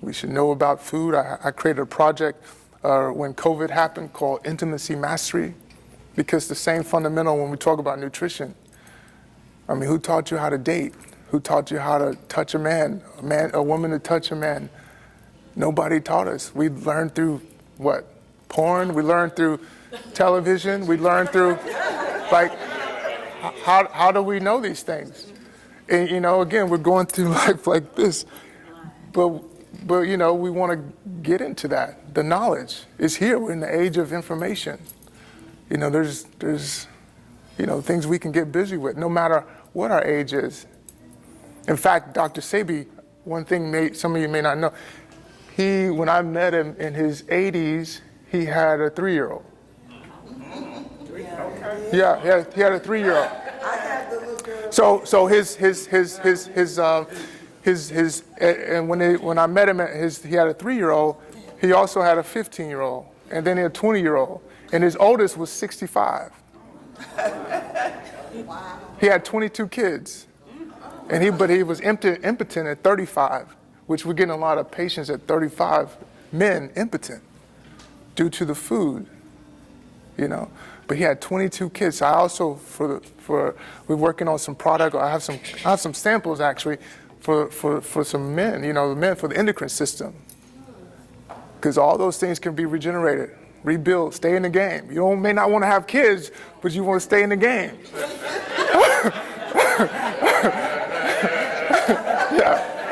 We should know about food. I created a project when COVID happened called Intimacy Mastery, because the same fundamental when we talk about nutrition. I mean, who taught you how to date? Who taught you how to touch a man, a woman to touch a man? Nobody taught us. We learned through what? Porn. We learned through television. We learned through, like, how do we know these things? And, you know, again, we're going through life like this, but you know, we want to get into that. The knowledge is here. We're in the age of information. You know, there's you know, things we can get busy with, no matter what our age is. In fact, Dr. Sebi, one thing some of you may not know, when I met him in his 80s, he had a 3-year-old. Yeah, he had a 3-year-old. I had the little girl. So and when I met him, he had a 3-year-old. He also had a 15-year-old, and then he had a 20-year-old, and his oldest was 65. Wow. He had 22 kids, but he was impotent at 35, which we're getting a lot of patients at 35, men impotent due to the food, you know. But he had 22 kids. So I also we're working on some product. I have some samples actually for some men, you know, men for the endocrine system, because all those things can be regenerated, rebuilt, stay in the game. You may not want to have kids, but you want to stay in the game.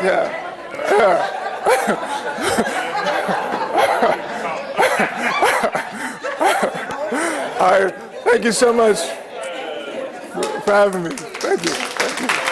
Yeah. All right, thank you so much for having me. Thank you.